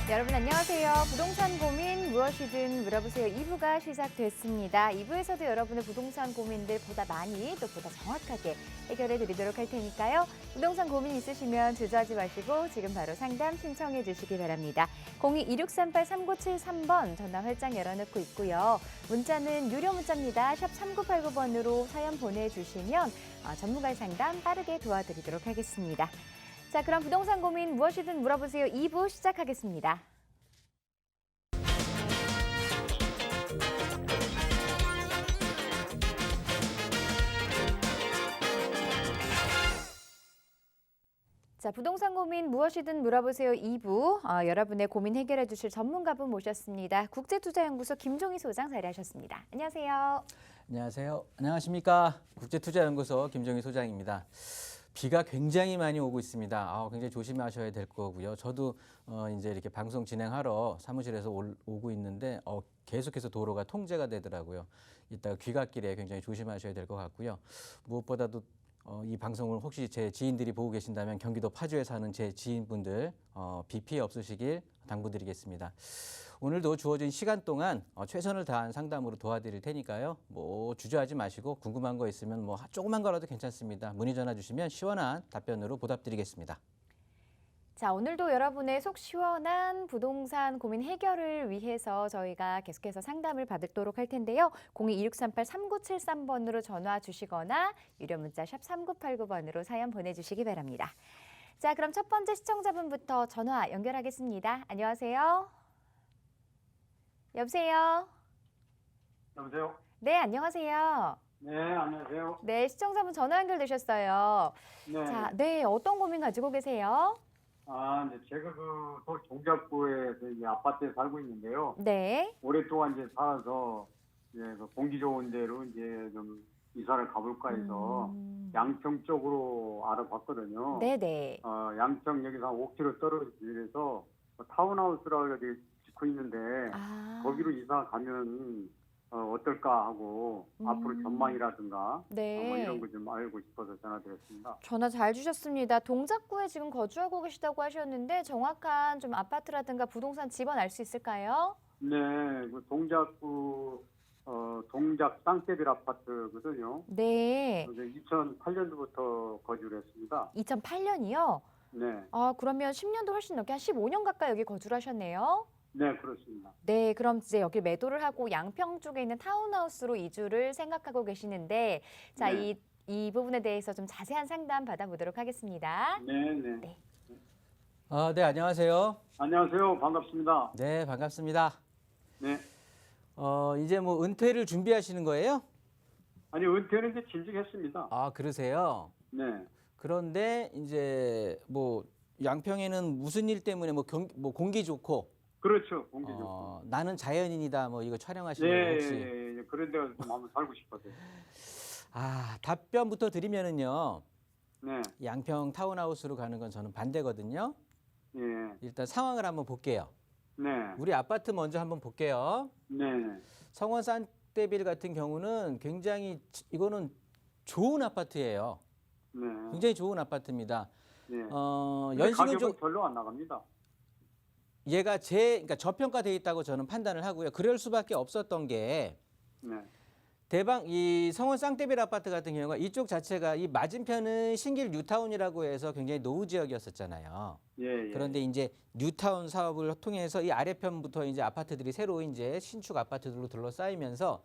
여러분 안녕하세요. 부동산 고민 무엇이든 물어보세요 2부가 시작됐습니다. 2부에서도 여러분의 부동산 고민들 보다 많이 또 보다 정확하게 해결해 드리도록 할 테니까요. 부동산 고민 있으시면 주저하지 마시고 지금 바로 상담 신청해 주시기 바랍니다. 02-2638-3973번 전화 활짝 열어놓고 있고요. 문자는 유료 문자입니다. 샵 3989번으로 사연 보내주시면 전문가의 상담 빠르게 도와드리도록 하겠습니다. 자, 그럼 부동산 고민 무엇이든 물어보세요 2부 시작하겠습니다. 자, 부동산 고민 무엇이든 물어보세요 2부 여러분의 고민 해결해 주실 전문가분 모셨습니다. 국제투자연구소 김종희 소장 자리하셨습니다. 안녕하세요. 안녕하세요. 안녕하십니까. 국제투자연구소 김종희 소장입니다. 비가 굉장히 많이 오고 있습니다. 굉장히 조심하셔야 될 거고요. 저도 이제 이렇게 방송 진행하러 사무실에서 오고 있는데 계속해서 도로가 통제가 되더라고요. 이따가 귀갓길에 굉장히 조심하셔야 될 것 같고요. 무엇보다도 이 방송을 혹시 제 지인들이 보고 계신다면 경기도 파주에 사는 제 지인분들 비 피해 없으시길 당부드리겠습니다. 오늘도 주어진 시간 동안 최선을 다한 상담으로 도와드릴 테니까요. 주저하지 마시고 궁금한 거 있으면 조그만 거라도 괜찮습니다. 문의 전화 주시면 시원한 답변으로 보답드리겠습니다. 자, 오늘도 여러분의 속 시원한 부동산 고민 해결을 위해서 저희가 계속해서 상담을 받도록 할 텐데요. 02-2638-3973번으로 전화 주시거나 유료 문자 샵 3989번으로 사연 보내주시기 바랍니다. 자, 그럼 첫 번째 시청자분부터 전화 연결하겠습니다. 안녕하세요. 여보세요? 여보세요? 네, 안녕하세요. 네, 안녕하세요. 네, 시청자분 전화 연결되셨어요. 네. 자, 네, 어떤 고민 가지고 계세요? 이제 제가 서울 동작구에서 이제 아파트에 살고 있는데요. 네. 오랫동안 이제 살아서 이제 공기 좋은 데로 이제 좀 이사를 가볼까 해서 양평 쪽으로 알아봤거든요. 네네. 양평 여기서 한 5km 떨어진 데서 타운하우스라고 여기 짓고 있는데 거기로 이사 가면 어떨까 하고 앞으로 전망이라든가 네. 이런 거 좀 알고 싶어서 전화드렸습니다. 전화 잘 주셨습니다. 동작구에 지금 거주하고 계시다고 하셨는데 정확한 좀 아파트라든가 부동산 집은 알 수 있을까요? 네, 그 동작구 동작 쌍떼빌 아파트거든요. 네. 2008년도부터 거주를 했습니다. 2008년이요? 네, 그러면 10년도 훨씬 넘게 한 15년 가까이 여기 거주를 하셨네요. 네 그렇습니다. 네, 그럼 이제 여기 매도를 하고 양평 쪽에 있는 타운하우스로 이주를 생각하고 계시는데 자, 네. 이 부분에 대해서 좀 자세한 상담 받아보도록 하겠습니다. 네, 네. 네. 네, 안녕하세요. 안녕하세요. 반갑습니다. 네, 반갑습니다. 네. 이제 은퇴를 준비하시는 거예요? 아니 은퇴는 이제 진직했습니다. 그러세요? 네. 그런데 이제 양평에는 무슨 일 때문에 공기 좋고 그렇죠. 공기 좋고. 나는 자연인이다 이거 촬영하시는 거 네, 혹시? 예, 그런 데가 좀 한번 살고 싶어서요. 답변부터 드리면은요. 네. 양평 타운하우스로 가는 건 저는 반대거든요. 예. 일단 상황을 한번 볼게요. 네. 우리 아파트 먼저 한번 볼게요. 네. 성원 산떼빌 같은 경우는 굉장히 이거는 좋은 아파트예요. 네. 굉장히 좋은 아파트입니다. 네. 연식은 가격은 좀 별로 안 나갑니다. 얘가 그러니까 저평가돼 있다고 저는 판단을 하고요. 그럴 수밖에 없었던 게 네. 이 성원 쌍떼빌 아파트 같은 경우가 이쪽 자체가 이 맞은편은 신길 뉴타운이라고 해서 굉장히 노후 지역이었었잖아요. 예, 예. 그런데 이제 뉴타운 사업을 통해서 이 아래편부터 이제 아파트들이 새로 이제 신축 아파트들로 둘러싸이면서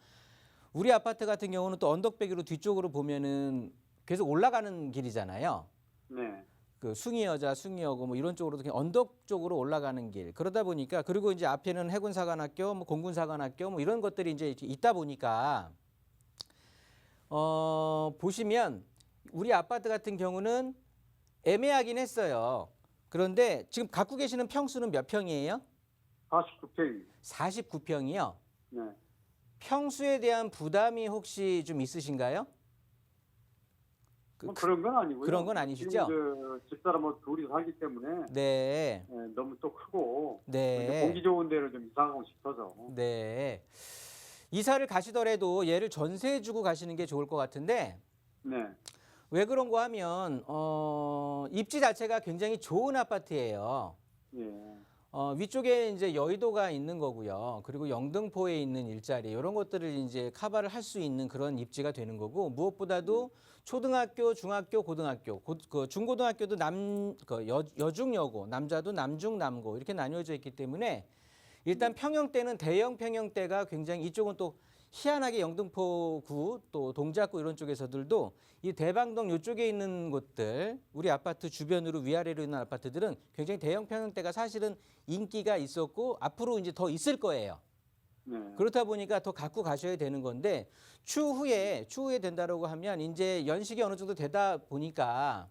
우리 아파트 같은 경우는 또 언덕배기로 뒤쪽으로 보면은 계속 올라가는 길이잖아요. 네. 그 숭이여자, 숭이여고 이런 쪽으로 언덕 쪽으로 올라가는 길. 그러다 보니까 그리고 이제 앞에는 해군사관학교, 공군사관학교 이런 것들이 이제 있다 보니까 보시면 우리 아파트 같은 경우는 애매하긴 했어요. 그런데 지금 갖고 계시는 평수는 몇 평이에요? 49평. 49평이요. 네. 평수에 대한 부담이 혹시 좀 있으신가요? 그런 건 아니고요. 그런 건 아니시죠? 지금 집사람 둘이 살기 때문에 네. 너무 또 크고 네. 공기 좋은 데를 좀 이사 가고 싶어서. 네. 이사를 가시더라도 얘를 전세 주고 가시는 게 좋을 것 같은데 네. 왜 그런 거 하면 입지 자체가 굉장히 좋은 아파트예요. 예. 위쪽에 이제 여의도가 있는 거고요. 그리고 영등포에 있는 일자리 이런 것들을 이제 커버를 할 수 있는 그런 입지가 되는 거고 무엇보다도 초등학교, 중학교, 고등학교, 그 중고등학교도 여중 여고, 남자도 남중 남고 이렇게 나뉘어져 있기 때문에 일단 평형대는 대형 평형대가 굉장히 이쪽은 또 희한하게 영등포구 또 동작구 이런 쪽에서들도 이 대방동 이쪽에 있는 곳들 우리 아파트 주변으로 위아래로 있는 아파트들은 굉장히 대형 평형대가 사실은 인기가 있었고 앞으로 이제 더 있을 거예요. 네. 그렇다 보니까 더 갖고 가셔야 되는 건데 추후에 된다라고 하면 이제 연식이 어느 정도 되다 보니까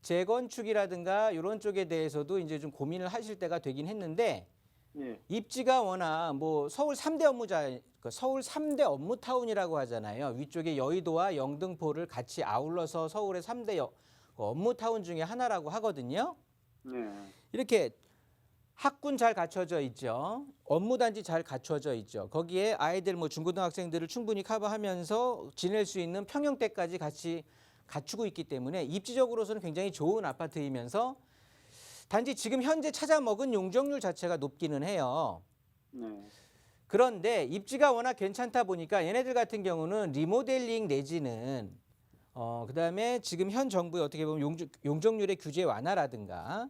재건축이라든가 이런 쪽에 대해서도 이제 좀 고민을 하실 때가 되긴 했는데 예. 입지가 워낙 뭐 서울 3대 서울 3대 업무타운이라고 하잖아요. 위쪽에 여의도와 영등포를 같이 아울러서 서울의 3대 업무타운 중에 하나라고 하거든요. 네. 이렇게 학군 잘 갖춰져 있죠. 업무단지 잘 갖춰져 있죠. 거기에 아이들 뭐 중고등학생들을 충분히 커버하면서 지낼 수 있는 평형대까지 같이 갖추고 있기 때문에 입지적으로서는 굉장히 좋은 아파트이면서 단지 지금 현재 찾아먹은 용적률 자체가 높기는 해요. 네. 그런데 입지가 워낙 괜찮다 보니까 얘네들 같은 경우는 리모델링 내지는 그다음에 지금 현 정부의 어떻게 보면 용적률의 규제 완화라든가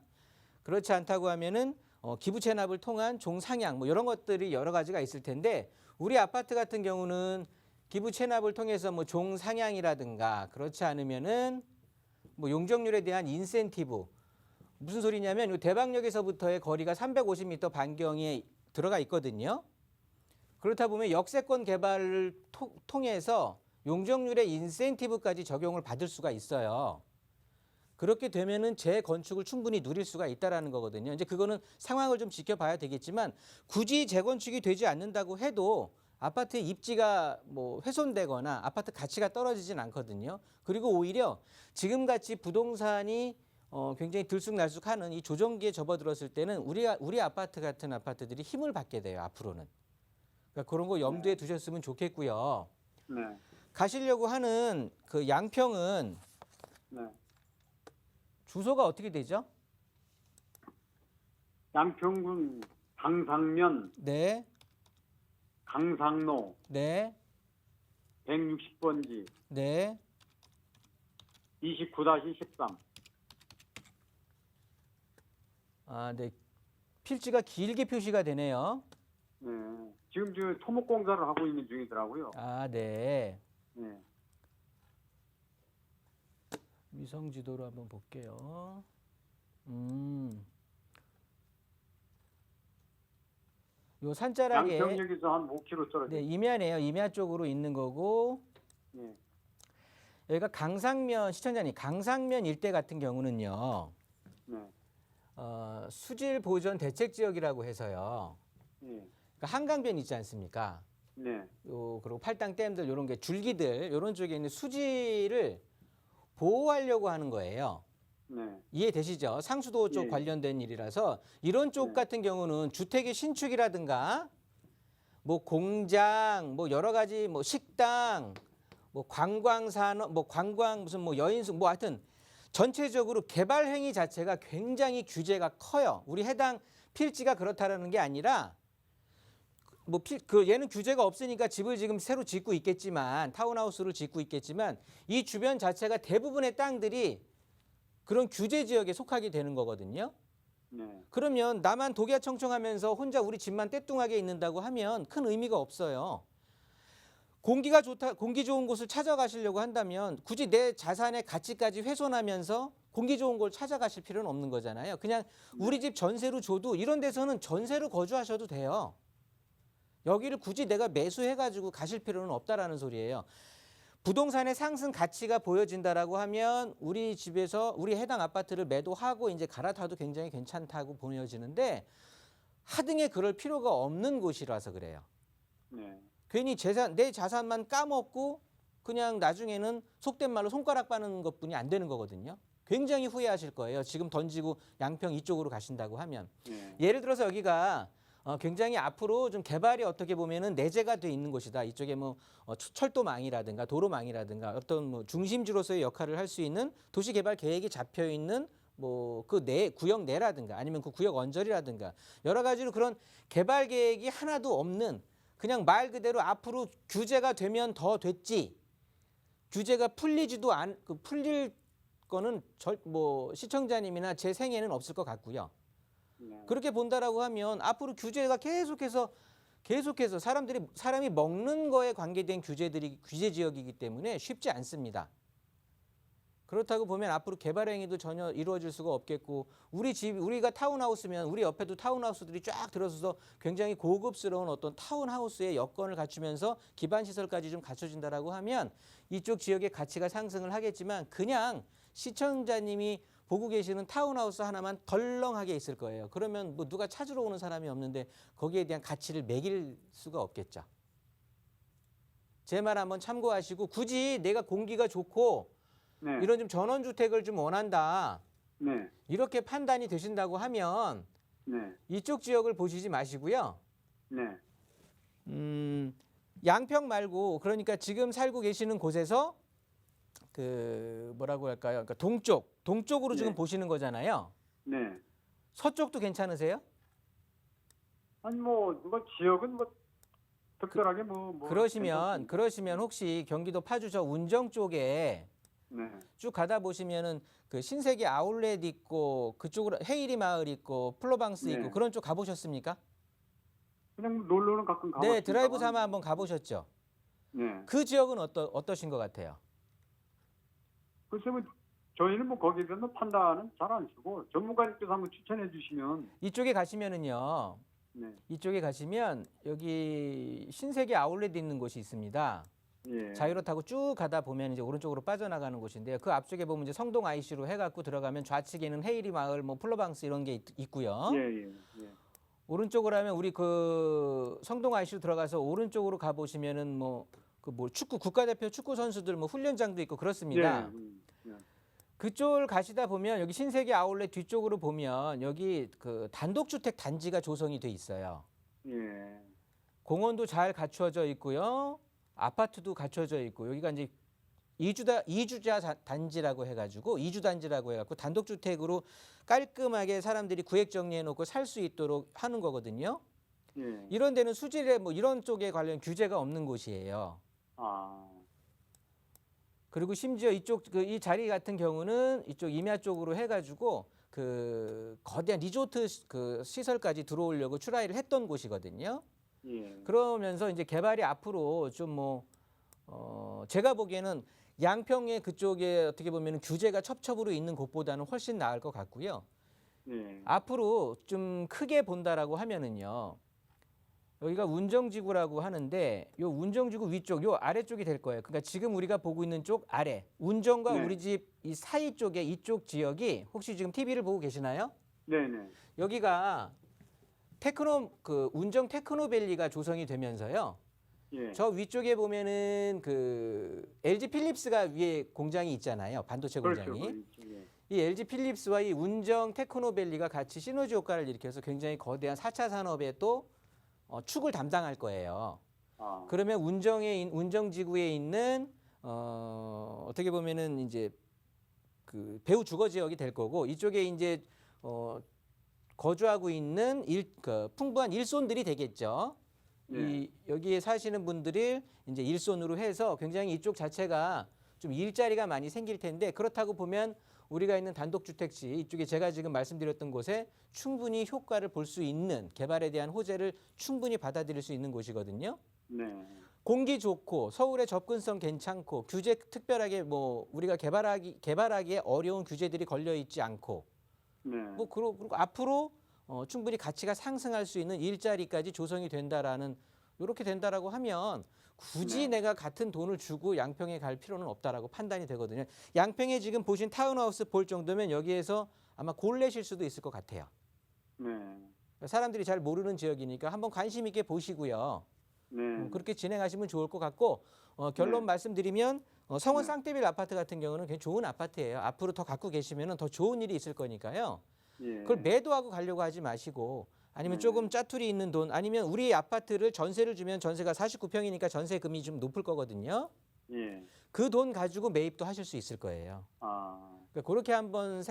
그렇지 않다고 하면은 기부 체납을 통한 종상향 뭐 이런 것들이 여러 가지가 있을 텐데 우리 아파트 같은 경우는 기부 체납을 통해서 뭐 종상향이라든가 그렇지 않으면은 뭐 용적률에 대한 인센티브 무슨 소리냐면 이 대방역에서부터의 거리가 350m 반경에 들어가 있거든요. 그렇다 보면 역세권 개발을 통해서 용적률의 인센티브까지 적용을 받을 수가 있어요. 그렇게 되면은 재건축을 충분히 누릴 수가 있다라는 거거든요. 이제 그거는 상황을 좀 지켜봐야 되겠지만 굳이 재건축이 되지 않는다고 해도 아파트의 입지가 뭐 훼손되거나 아파트 가치가 떨어지진 않거든요. 그리고 오히려 지금같이 부동산이 굉장히 들쑥날쑥하는 이 조정기에 접어들었을 때는 우리 아파트 같은 아파트들이 힘을 받게 돼요. 앞으로는. 그러니까 그런 거 염두에 두셨으면 좋겠고요. 네. 가시려고 하는 그 양평은 네. 주소가 어떻게 되죠? 양평군 강상면 네, 강상로 네, 160번지 네. 29-13. 아, 네. 필지가 길게 표시가 되네요. 네. 지금 저 토목 공사를 하고 있는 중이더라고요. 아, 네. 네. 위성 지도로 한번 볼게요. 요 산자락에 양평역에서 한 5km 떨어져. 네, 임야네요. 임야 쪽으로 있는 거고 네. 여기가 강상면 시청자님 강상면 일대 같은 경우는요. 네. 수질 보전 대책 지역이라고 해서요. 네. 그러니까 한강변 있지 않습니까? 네. 그리고 팔당 댐들 이런 게 줄기들 이런 쪽에 있는 수질을 보호하려고 하는 거예요. 네. 이해되시죠? 상수도 쪽 예. 관련된 일이라서 이런 쪽 네. 같은 경우는 주택의 신축이라든가 뭐 공장 뭐 여러 가지 뭐 식당 뭐 관광산업 뭐 관광 무슨 뭐 여인숙 뭐 하여튼 전체적으로 개발 행위 자체가 굉장히 규제가 커요. 우리 해당 필지가 그렇다라는 게 아니라 뭐 얘는 규제가 없으니까 집을 지금 새로 짓고 있겠지만 타운하우스를 짓고 있겠지만 이 주변 자체가 대부분의 땅들이 그런 규제 지역에 속하게 되는 거거든요. 네. 그러면 나만 독야청청하면서 혼자 우리 집만 떼뚱하게 있는다고 하면 큰 의미가 없어요. 공기 좋은 곳을 찾아가시려고 한다면 굳이 내 자산의 가치까지 훼손하면서 공기 좋은 곳을 찾아가실 필요는 없는 거잖아요. 그냥 우리 집 전세로 줘도 이런 데서는 전세로 거주하셔도 돼요. 여기를 굳이 내가 매수해가지고 가실 필요는 없다라는 소리예요. 부동산의 상승 가치가 보여진다라고 하면 우리 집에서 우리 해당 아파트를 매도하고 이제 갈아타도 굉장히 괜찮다고 보여지는데 하등에 그럴 필요가 없는 곳이라서 그래요. 네. 괜히 내 자산만 까먹고 그냥 나중에는 속된 말로 손가락 빠는 것뿐이 안 되는 거거든요. 굉장히 후회하실 거예요. 지금 던지고 양평 이쪽으로 가신다고 하면. 네. 예를 들어서 여기가 굉장히 앞으로 좀 개발이 어떻게 보면은 내재가 돼 있는 곳이다. 이쪽에 뭐 철도망이라든가 도로망이라든가 어떤 뭐 중심지로서의 역할을 할 수 있는 도시개발 계획이 잡혀 있는 뭐 그 내 구역 내라든가 아니면 그 구역 언저리라든가 여러 가지로 그런 개발 계획이 하나도 없는 그냥 말 그대로 앞으로 규제가 되면 더 됐지 규제가 풀리지도 풀릴 거는 뭐 시청자님이나 제 생에는 없을 것 같고요. 네. 그렇게 본다라고 하면 앞으로 규제가 계속해서 사람이 먹는 거에 관계된 규제 지역이기 때문에 쉽지 않습니다. 그렇다고 보면 앞으로 개발 행위도 전혀 이루어질 수가 없겠고 우리가 타운하우스면 우리 옆에도 타운하우스들이 쫙 들어서서 굉장히 고급스러운 어떤 타운하우스의 여건을 갖추면서 기반 시설까지 좀 갖춰진다라고 하면 이쪽 지역의 가치가 상승을 하겠지만 그냥 시청자님이 보고 계시는 타운하우스 하나만 덜렁하게 있을 거예요. 그러면 뭐 누가 찾으러 오는 사람이 없는데 거기에 대한 가치를 매길 수가 없겠죠. 제 말 한번 참고하시고 굳이 내가 공기가 좋고 네. 이런 좀 전원주택을 좀 원한다. 네. 이렇게 판단이 되신다고 하면 네. 이쪽 지역을 보시지 마시고요. 네. 양평 말고 그러니까 지금 살고 계시는 곳에서 그 뭐라고 할까요? 그러니까 동쪽으로 네. 지금 보시는 거잖아요. 네. 서쪽도 괜찮으세요? 아니 뭐 누가 지역은 뭐 특별하게 뭐 그러시면 혹시 경기도 파주 저 운정 쪽에 네. 쭉 가다 보시면은 그 신세계 아울렛 있고 그쪽으로 헤이리 마을 있고 플로방스 네. 있고 그런 쪽 가보셨습니까? 그냥 놀러는 가끔 가봤습니다. 네, 드라이브 삼아 한번 가보셨죠. 네. 그 지역은 어떠신 것 같아요? 글쎄 뭐 저희는 뭐 거기에 대해서 판단은 잘 안 쓰고 전문가님께서 한번 추천해 주시면 이쪽에 가시면은요. 네. 이쪽에 가시면 여기 신세계 아울렛 있는 곳이 있습니다. 예. 자유로 타고 쭉 가다 보면 이제 오른쪽으로 빠져나가는 곳인데요. 그 앞쪽에 보면 이제 성동 IC로 해갖고 들어가면 좌측에는 헤이리 마을, 뭐 플로방스 이런 게 있고요. 예, 예, 예. 오른쪽으로 하면 우리 그 성동 IC로 들어가서 오른쪽으로 가 보시면은 뭐 그 뭐 축구 국가대표 축구 선수들 뭐 훈련장도 있고 그렇습니다. 예. 그쪽을 가시다 보면 여기 신세계 아울렛 뒤쪽으로 보면 여기 그 단독주택 단지가 조성이 돼 있어요. 예. 공원도 잘 갖춰져 있고요. 아파트도 갖춰져 있고 여기가 이제 이주자 단지라고 해가지고 이주 단지라고 해갖고 단독주택으로 깔끔하게 사람들이 구획 정리해 놓고 살 수 있도록 하는 거거든요. 예. 이런 데는 수질에 뭐 이런 쪽에 관련 규제가 없는 곳이에요. 아. 그리고 심지어 이쪽 이 자리 같은 경우는 이쪽 임야 쪽으로 해가지고 그 거대한 리조트 그 시설까지 들어오려고 추라이를 했던 곳이거든요. 예. 그러면서 이제 개발이 앞으로 좀 뭐 제가 보기에는 양평의 그쪽에 어떻게 보면 규제가 첩첩으로 있는 곳보다는 훨씬 나을 것 같고요. 예. 앞으로 좀 크게 본다라고 하면은요. 여기가 운정지구라고 하는데 요 운정지구 위쪽 요 아래쪽이 될 거예요. 그러니까 지금 우리가 보고 있는 쪽 아래 운정과 네. 우리 집 이 사이 쪽에 이쪽 지역이 혹시 지금 TV를 보고 계시나요? 네, 네. 여기가 운정 테크노밸리가 조성이 되면서요. 예. 저 위쪽에 보면은 그 LG 필립스가 위에 공장이 있잖아요. 반도체 그렇죠. 공장이. 예. 이 LG 필립스와 이 운정 테크노밸리가 같이 시너지 효과를 일으켜서 굉장히 거대한 4차 산업에 또 축을 담당할 거예요. 아. 그러면 운정지구에 있는 어떻게 보면은 이제 그 배후 주거 지역이 될 거고 이쪽에 이제 거주하고 있는 풍부한 일손들이 되겠죠. 네. 여기에 사시는 분들이 이제 일손으로 해서 굉장히 이쪽 자체가 좀 일자리가 많이 생길 텐데 그렇다고 보면 우리가 있는 단독주택지 이쪽에 제가 지금 말씀드렸던 곳에 충분히 효과를 볼 수 있는 개발에 대한 호재를 충분히 받아들일 수 있는 곳이거든요. 네. 공기 좋고 서울의 접근성 괜찮고 규제 특별하게 뭐 우리가 개발하기에 어려운 규제들이 걸려 있지 않고 네. 뭐 그리고 앞으로 충분히 가치가 상승할 수 있는 일자리까지 조성이 된다라는 이렇게 된다라고 하면 굳이 네. 내가 같은 돈을 주고 양평에 갈 필요는 없다라고 판단이 되거든요. 양평에 지금 보신 타운하우스 볼 정도면 여기에서 아마 골래실 수도 있을 것 같아요. 네. 사람들이 잘 모르는 지역이니까 한번 관심 있게 보시고요. 네. 그렇게 진행하시면 좋을 것 같고 결론 네. 말씀드리면 성원 네. 쌍떼빌 아파트 같은 경우는 굉장히 좋은 아파트예요. 앞으로 더 갖고 계시면 더 좋은 일이 있을 거니까요. 예. 그걸 매도하고 가려고 하지 마시고 아니면 네. 조금 짜투리 있는 돈 아니면 우리 아파트를 전세를 주면 전세가 49평이니까 전세금이 좀 높을 거거든요. 예. 그 돈 가지고 매입도 하실 수 있을 거예요. 아. 그러니까 그렇게 한번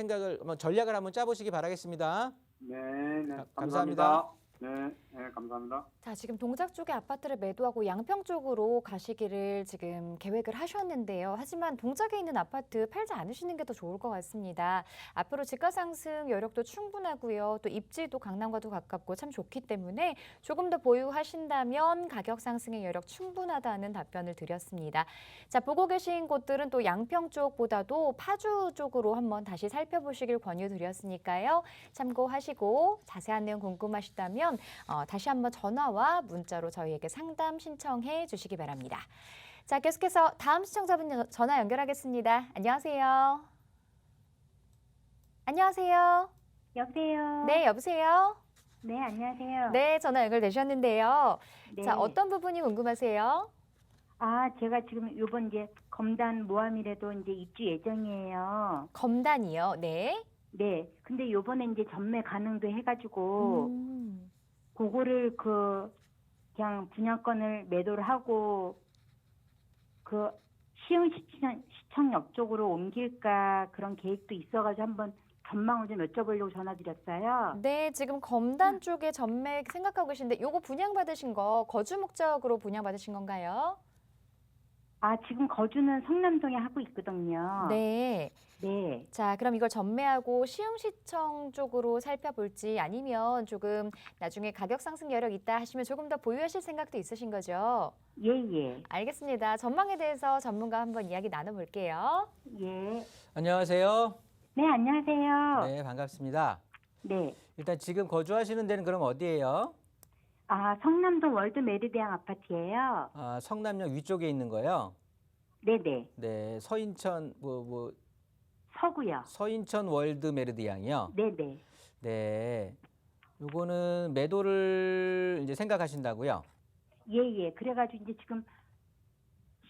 전략을 한번 짜보시기 바라겠습니다. 네, 네. 감사합니다. 네, 네, 감사합니다. 자, 지금 동작 쪽에 아파트를 매도하고 양평 쪽으로 가시기를 지금 계획을 하셨는데요. 하지만 동작에 있는 아파트 팔지 않으시는 게 더 좋을 것 같습니다. 앞으로 집가 상승 여력도 충분하고요. 또 입지도 강남과도 가깝고 참 좋기 때문에 조금 더 보유하신다면 가격 상승의 여력 충분하다는 답변을 드렸습니다. 자, 보고 계신 곳들은 또 양평 쪽보다도 파주 쪽으로 한번 다시 살펴보시길 권유드렸으니까요. 참고하시고 자세한 내용 궁금하시다면 다시 한번 전화와 문자로 저희에게 상담 신청해 주시기 바랍니다. 자, 계속해서 다음 시청자분 전화 연결하겠습니다. 안녕하세요. 안녕하세요. 여보세요. 네, 여보세요. 네, 안녕하세요. 네, 전화 연결되셨는데요. 네. 자, 어떤 부분이 궁금하세요? 제가 지금 요번 이제 검단 모함이라도 이제 입주 예정이에요. 검단이요. 네. 네. 근데 요번에 이제 전매 가능도 해가지고 그거를 그냥 분양권을 매도를 하고 그 시흥시청역 쪽으로 옮길까 그런 계획도 있어가지고 한번 전망을 좀 여쭤보려고 전화드렸어요. 네, 지금 검단 쪽에 전매 생각하고 계신데 요거 분양받으신 거 거주 목적으로 분양받으신 건가요? 지금 거주는 성남동에 하고 있거든요. 네. 네. 자, 그럼 이걸 전매하고 시흥시청 쪽으로 살펴볼지 아니면 조금 나중에 가격 상승 여력 있다 하시면 조금 더 보유하실 생각도 있으신 거죠? 예, 예. 알겠습니다. 전망에 대해서 전문가 한번 이야기 나눠볼게요. 예. 안녕하세요. 네, 안녕하세요. 네, 반갑습니다. 네. 일단 지금 거주하시는 데는 그럼 어디예요? 성남동 월드 메리디안 아파트예요. 성남역 위쪽에 있는 거요? 네네. 네, 서인천 서구요. 서인천 월드 메르디앙이요. 네네. 네, 요거는 매도를 이제 생각하신다고요? 예예. 그래가지고 이제 지금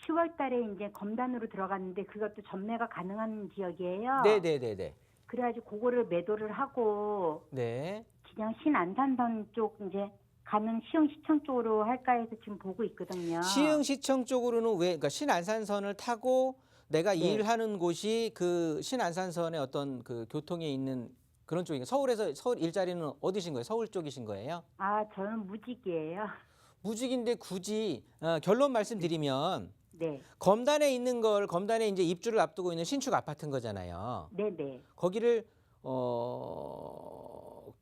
10월 달에 이제 검단으로 들어갔는데 그것도 전매가 가능한 지역이에요. 네네네네. 그래가지고 그거를 매도를 하고 네. 그냥 신안산선 쪽 이제 가는 시흥시청 쪽으로 할까 해서 지금 보고 있거든요. 시흥시청 쪽으로는 그러니까 신안산선을 타고 내가 네. 일하는 곳이 그 신안산선의 어떤 그 교통에 있는 그런 쪽인가요? 서울 일자리는 어디신 거예요? 서울 쪽이신 거예요? 저는 무직이에요. 무직인데 굳이 결론 말씀드리면 네. 검단에 이제 입주를 앞두고 있는 신축 아파트인 거잖아요. 네네. 거기를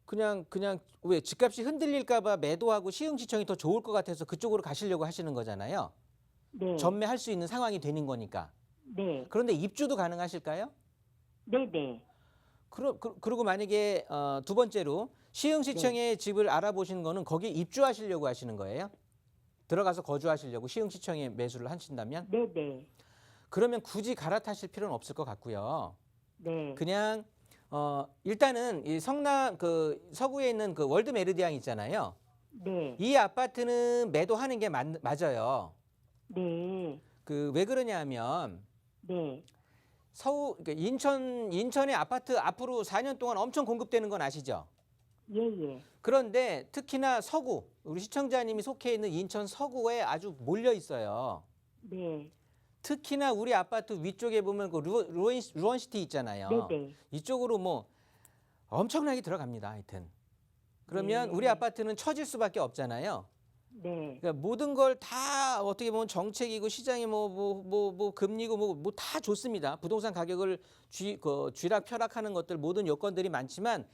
그냥 왜 집값이 흔들릴까봐 매도하고 시흥시청이 더 좋을 것 같아서 그쪽으로 가시려고 하시는 거잖아요. 네. 전매할 수 있는 상황이 되는 거니까. 네. 그런데 입주도 가능하실까요? 네네. 그리고 만약에 두 번째로 시흥시청에 집을 알아보시는 거는 거기 입주하시려고 하시는 거예요? 들어가서 거주하시려고 시흥시청에 매수를 하신다면? 네네. 그러면 굳이 갈아타실 필요는 없을 것 같고요. 네. 그냥 일단은 이 성남 그 서구에 있는 그 월드 메르디앙 있잖아요. 네. 이 아파트는 매도하는 게 맞아요. 네. 그 왜 그러냐면 네. 그러니까 인천의 아파트 앞으로 4년 동안 엄청 공급되는 건 아시죠? 예예. 그런데 특히나 서구, 우리 시청자님이 속해 있는 인천 서구에 아주 몰려 있어요. 네. 특히나 우리 아파트 위쪽에 보면 그 루원시티 있잖아요. 네네. 이쪽으로 뭐 엄청나게 들어갑니다. 하여튼. 그러면 네. 우리 아파트는 처질 수밖에 없잖아요. 네. 그러니까 모든 걸 다 어떻게 보면 정책이고 시장이 뭐 금리고 뭐 다 좋습니다. 부동산 가격을 쥐락 펴락하는 것들 모든 요건들이 많지만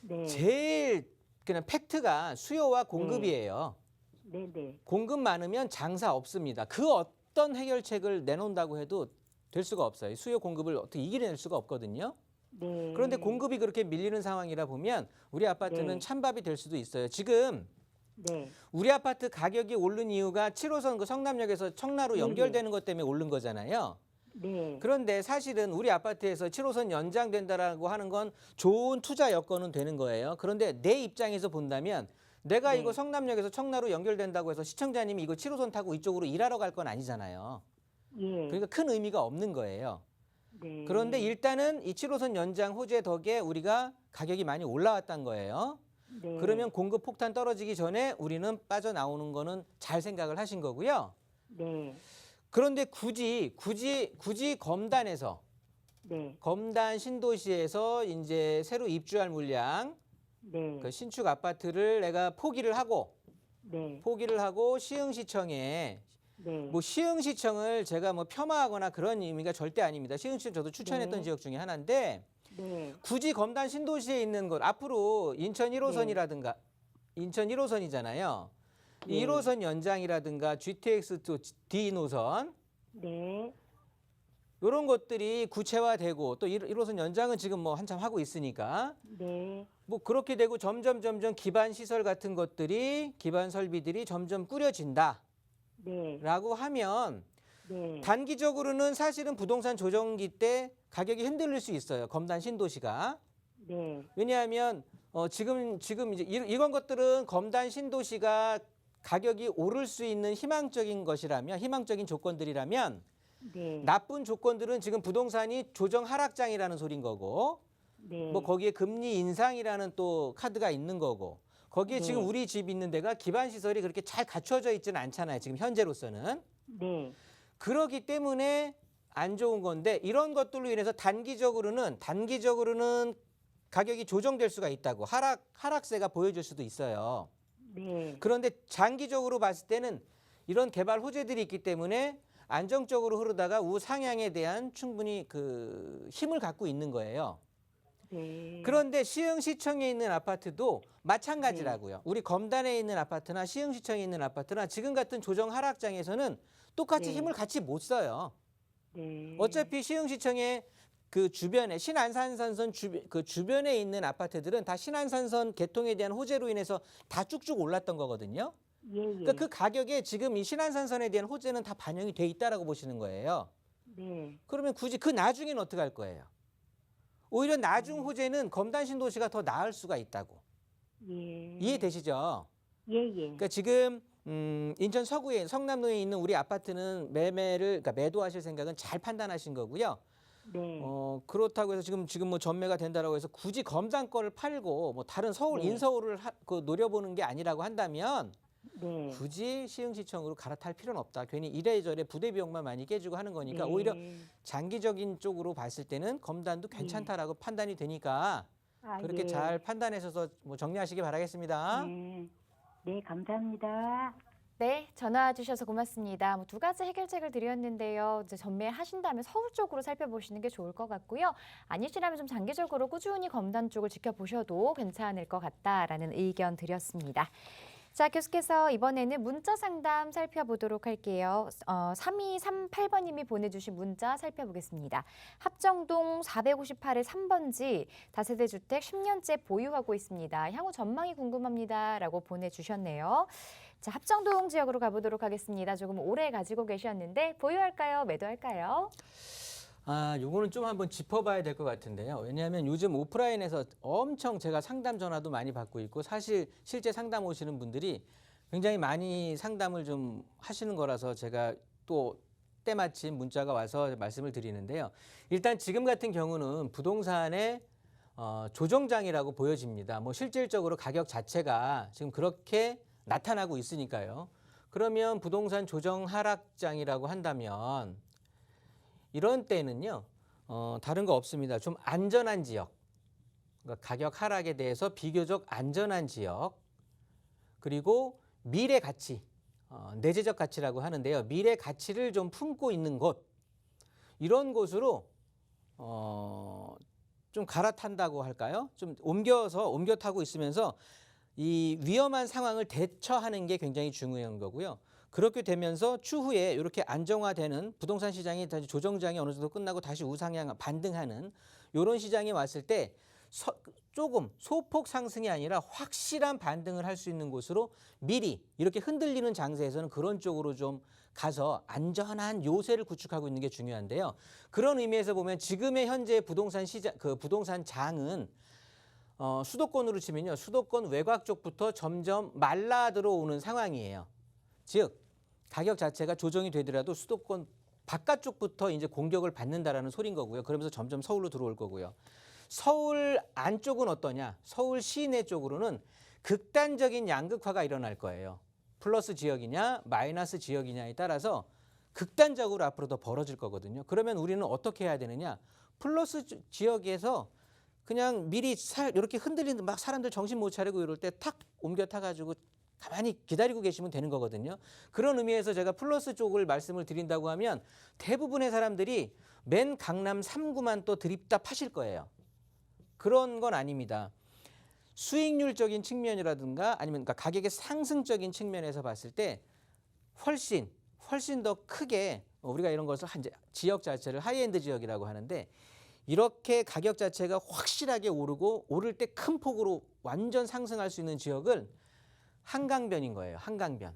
네. 제일 그냥 팩트가 수요와 공급이에요. 네네. 공급 많으면 장사 없습니다. 그 어떤 해결책을 내놓는다고 해도 될 수가 없어요. 수요 공급을 어떻게 이겨낼 수가 없거든요. 네. 그런데 공급이 그렇게 밀리는 상황이라 보면 우리 아파트는 네. 찬밥이 될 수도 있어요. 지금 네. 우리 아파트 가격이 오른 이유가 7호선 그 성남역에서 청라로 연결되는 것 때문에 오른 거잖아요. 네. 그런데 사실은 우리 아파트에서 7호선 연장된다라고 하는 건 좋은 투자 여건은 되는 거예요. 그런데 내 입장에서 본다면 내가 네. 이거 성남역에서 청라로 연결된다고 해서 시청자님이 이거 7호선 타고 이쪽으로 일하러 갈 건 아니잖아요. 예. 그러니까 큰 의미가 없는 거예요. 네. 그런데 일단은 이 7호선 연장 호재 덕에 우리가 가격이 많이 올라왔단 거예요. 네. 그러면 공급 폭탄 떨어지기 전에 우리는 빠져나오는 거는 잘 생각을 하신 거고요. 네. 그런데 굳이 검단에서 네. 검단 신도시에서 이제 새로 입주할 물량, 네. 그 신축 아파트를 내가 포기를 하고 네. 시흥시청에 네. 뭐 시흥시청을 제가 뭐 폄하하거나 그런 의미가 절대 아닙니다. 시흥시청 저도 추천했던 네. 지역 중에 하나인데 네. 굳이 검단 신도시에 있는 곳 앞으로 인천 1호선이라든가 인천 1호선이잖아요. 네. 1호선 연장이라든가 GTX 또 D 노선 네. 이런 것들이 구체화되고 또 1호선 연장은 지금 뭐 한참 하고 있으니까 네. 뭐 그렇게 되고 점점 기반 시설 같은 것들이 기반 설비들이 점점 꾸려진다라고 네. 하면 네. 단기적으로는 사실은 부동산 조정기 때 가격이 흔들릴 수 있어요. 검단 신도시가. 네. 왜냐하면 지금 이제 이런 것들은 검단 신도시가 가격이 오를 수 있는 희망적인 조건들이라면 네. 나쁜 조건들은 지금 부동산이 조정 하락장이라는 소린 거고 네. 뭐 거기에 금리 인상이라는 또 카드가 있는 거고 거기에 네. 지금 우리 집 있는 데가 기반 시설이 그렇게 잘 갖춰져 있지는 않잖아요. 지금 현재로서는. 네. 그러기 때문에 안 좋은 건데 이런 것들로 인해서 단기적으로는 가격이 조정될 수가 있다고 하락세가 보여질 수도 있어요. 네. 그런데 장기적으로 봤을 때는 이런 개발 호재들이 있기 때문에 안정적으로 흐르다가 우상향에 대한 충분히 그 힘을 갖고 있는 거예요. 네. 그런데 시흥시청에 있는 아파트도 마찬가지라고요. 우리 검단에 있는 아파트나 시흥시청에 있는 아파트나 지금 같은 조정 하락장에서는 똑같이 네. 힘을 같이 못 써요. 네. 어차피 시흥시청의 그 주변에 신안산선 그 주변에 있는 아파트들은 다 신안산선 개통에 대한 호재로 인해서 다 쭉쭉 올랐던 거거든요. 예, 예. 그러니까 그 가격에 지금 이 신안산선에 대한 호재는 다 반영이 돼 있다라고 보시는 거예요. 네. 그러면 굳이 그 나중에는 어떻게 할 거예요? 오히려 나중 호재는 검단 신도시가 더 나을 수가 있다고. 예. 이해되시죠? 예, 예. 그러니까 지금 인천 서구에 성남로에 있는 우리 아파트는 그러니까 매도하실 생각은 잘 판단하신 거고요. 네. 그렇다고 해서 지금 뭐 전매가 된다라고 해서 굳이 검단 거를 팔고 뭐 다른 서울 네. 인서울을 노려보는 게 아니라고 한다면 네. 굳이 시흥시청으로 갈아탈 필요는 없다. 괜히 이래저래 부대 비용만 많이 깨지고 하는 거니까 네. 오히려 장기적인 쪽으로 봤을 때는 검단도 괜찮다라고 판단이 되니까 아, 그렇게 예. 잘 판단하셔서 뭐 정리하시기 바라겠습니다. 네. 네, 감사합니다. 네, 전화 주셔서 고맙습니다. 두 가지 해결책을 드렸는데요. 이제 전매하신다면 서울 쪽으로 살펴보시는 게 좋을 것 같고요. 아니시라면 좀 장기적으로 꾸준히 검단 쪽을 지켜보셔도 괜찮을 것 같다라는 의견 드렸습니다. 자, 계속해서 이번에는 문자 상담 살펴보도록 할게요. 3238번님이 보내주신 문자 살펴보겠습니다. 합정동 458의 3번지 다세대 주택 10년째 보유하고 있습니다. 향후 전망이 궁금합니다. 라고 보내주셨네요. 자, 합정동 지역으로 가보도록 하겠습니다. 조금 오래 가지고 계셨는데 보유할까요? 매도할까요? 요거는 좀 한번 짚어봐야 될 것 같은데요. 왜냐하면 요즘 오프라인에서 엄청 제가 상담 전화도 많이 받고 있고 사실 실제 상담 오시는 분들이 굉장히 많이 상담을 좀 하시는 거라서 제가 또 때마침 문자가 와서 말씀을 드리는데요. 일단 지금 같은 경우는 부동산의 조정장이라고 보여집니다. 뭐 실질적으로 가격 자체가 지금 그렇게 나타나고 있으니까요. 그러면 부동산 조정 하락장이라고 한다면 이런 때는요, 다른 거 없습니다. 좀 안전한 지역, 그러니까 가격 하락에 대해서 비교적 안전한 지역, 그리고 미래 가치, 내재적 가치라고 하는데요. 미래 가치를 좀 품고 있는 곳, 이런 곳으로 좀 갈아탄다고 할까요? 좀 옮겨 타고 있으면서 이 위험한 상황을 대처하는 게 굉장히 중요한 거고요. 그렇게 되면서 추후에 이렇게 안정화되는 부동산 시장이 다시 조정장이 어느 정도 끝나고 다시 우상향 반등하는 이런 시장이 왔을 때 조금 소폭 상승이 아니라 확실한 반등을 할 수 있는 곳으로 미리 이렇게 흔들리는 장세에서는 그런 쪽으로 좀 가서 안전한 요새를 구축하고 있는 게 중요한데요. 그런 의미에서 보면 지금의 현재 부동산 시장, 그 부동산 장은 수도권으로 치면요. 수도권 외곽 쪽부터 점점 말라 들어오는 상황이에요. 즉 가격 자체가 조정이 되더라도 수도권 바깥쪽부터 이제 공격을 받는다라는 소린 거고요. 그러면서 점점 서울로 들어올 거고요. 서울 안쪽은 어떠냐? 서울 시내 쪽으로는 극단적인 양극화가 일어날 거예요. 플러스 지역이냐 마이너스 지역이냐에 따라서 극단적으로 앞으로 더 벌어질 거거든요. 그러면 우리는 어떻게 해야 되느냐? 플러스 지역에서 그냥 미리 이렇게 흔들리는 막 사람들 정신 못 차리고 이럴 때 탁 옮겨 타가지고 가만히 기다리고 계시면 되는 거거든요. 그런 의미에서 제가 플러스 쪽을 말씀을 드린다고 하면 대부분의 사람들이 맨 강남 3구만 또 드립다 파실 거예요. 그런 건 아닙니다. 수익률적인 측면이라든가 아니면 그러니까 가격의 상승적인 측면에서 봤을 때 훨씬 더 크게 우리가 이런 것을 지역 자체를 하이엔드 지역이라고 하는데 이렇게 가격 자체가 확실하게 오르고 오를 때 큰 폭으로 완전 상승할 수 있는 지역은 한강변인 거예요. 한강변.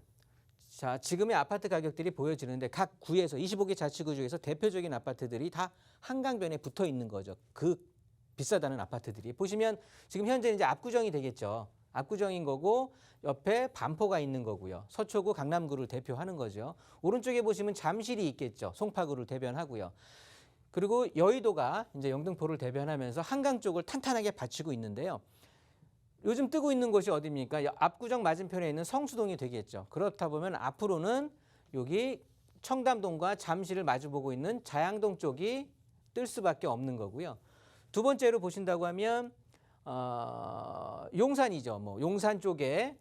자, 지금의 아파트 가격들이 보여지는데 각 구에서 25개 자치구 중에서 대표적인 아파트들이 다 한강변에 붙어 있는 거죠. 그 비싸다는 아파트들이. 보시면 지금 현재 이제 압구정이 되겠죠. 압구정인 거고 옆에 반포가 있는 거고요. 서초구, 강남구를 대표하는 거죠. 오른쪽에 보시면 잠실이 있겠죠. 송파구를 대변하고요. 그리고 여의도가 이제 영등포를 대변하면서 한강 쪽을 탄탄하게 받치고 있는데요. 요즘 뜨고 있는 곳이 어디입니까? 압구정 맞은편에 있는 성수동이 되겠죠. 그렇다 보면 앞으로는 여기 청담동과 잠실을 마주보고 있는 자양동 쪽이 뜰 수밖에 없는 거고요. 두 번째로 보신다고 하면 용산이죠. 뭐 용산 쪽에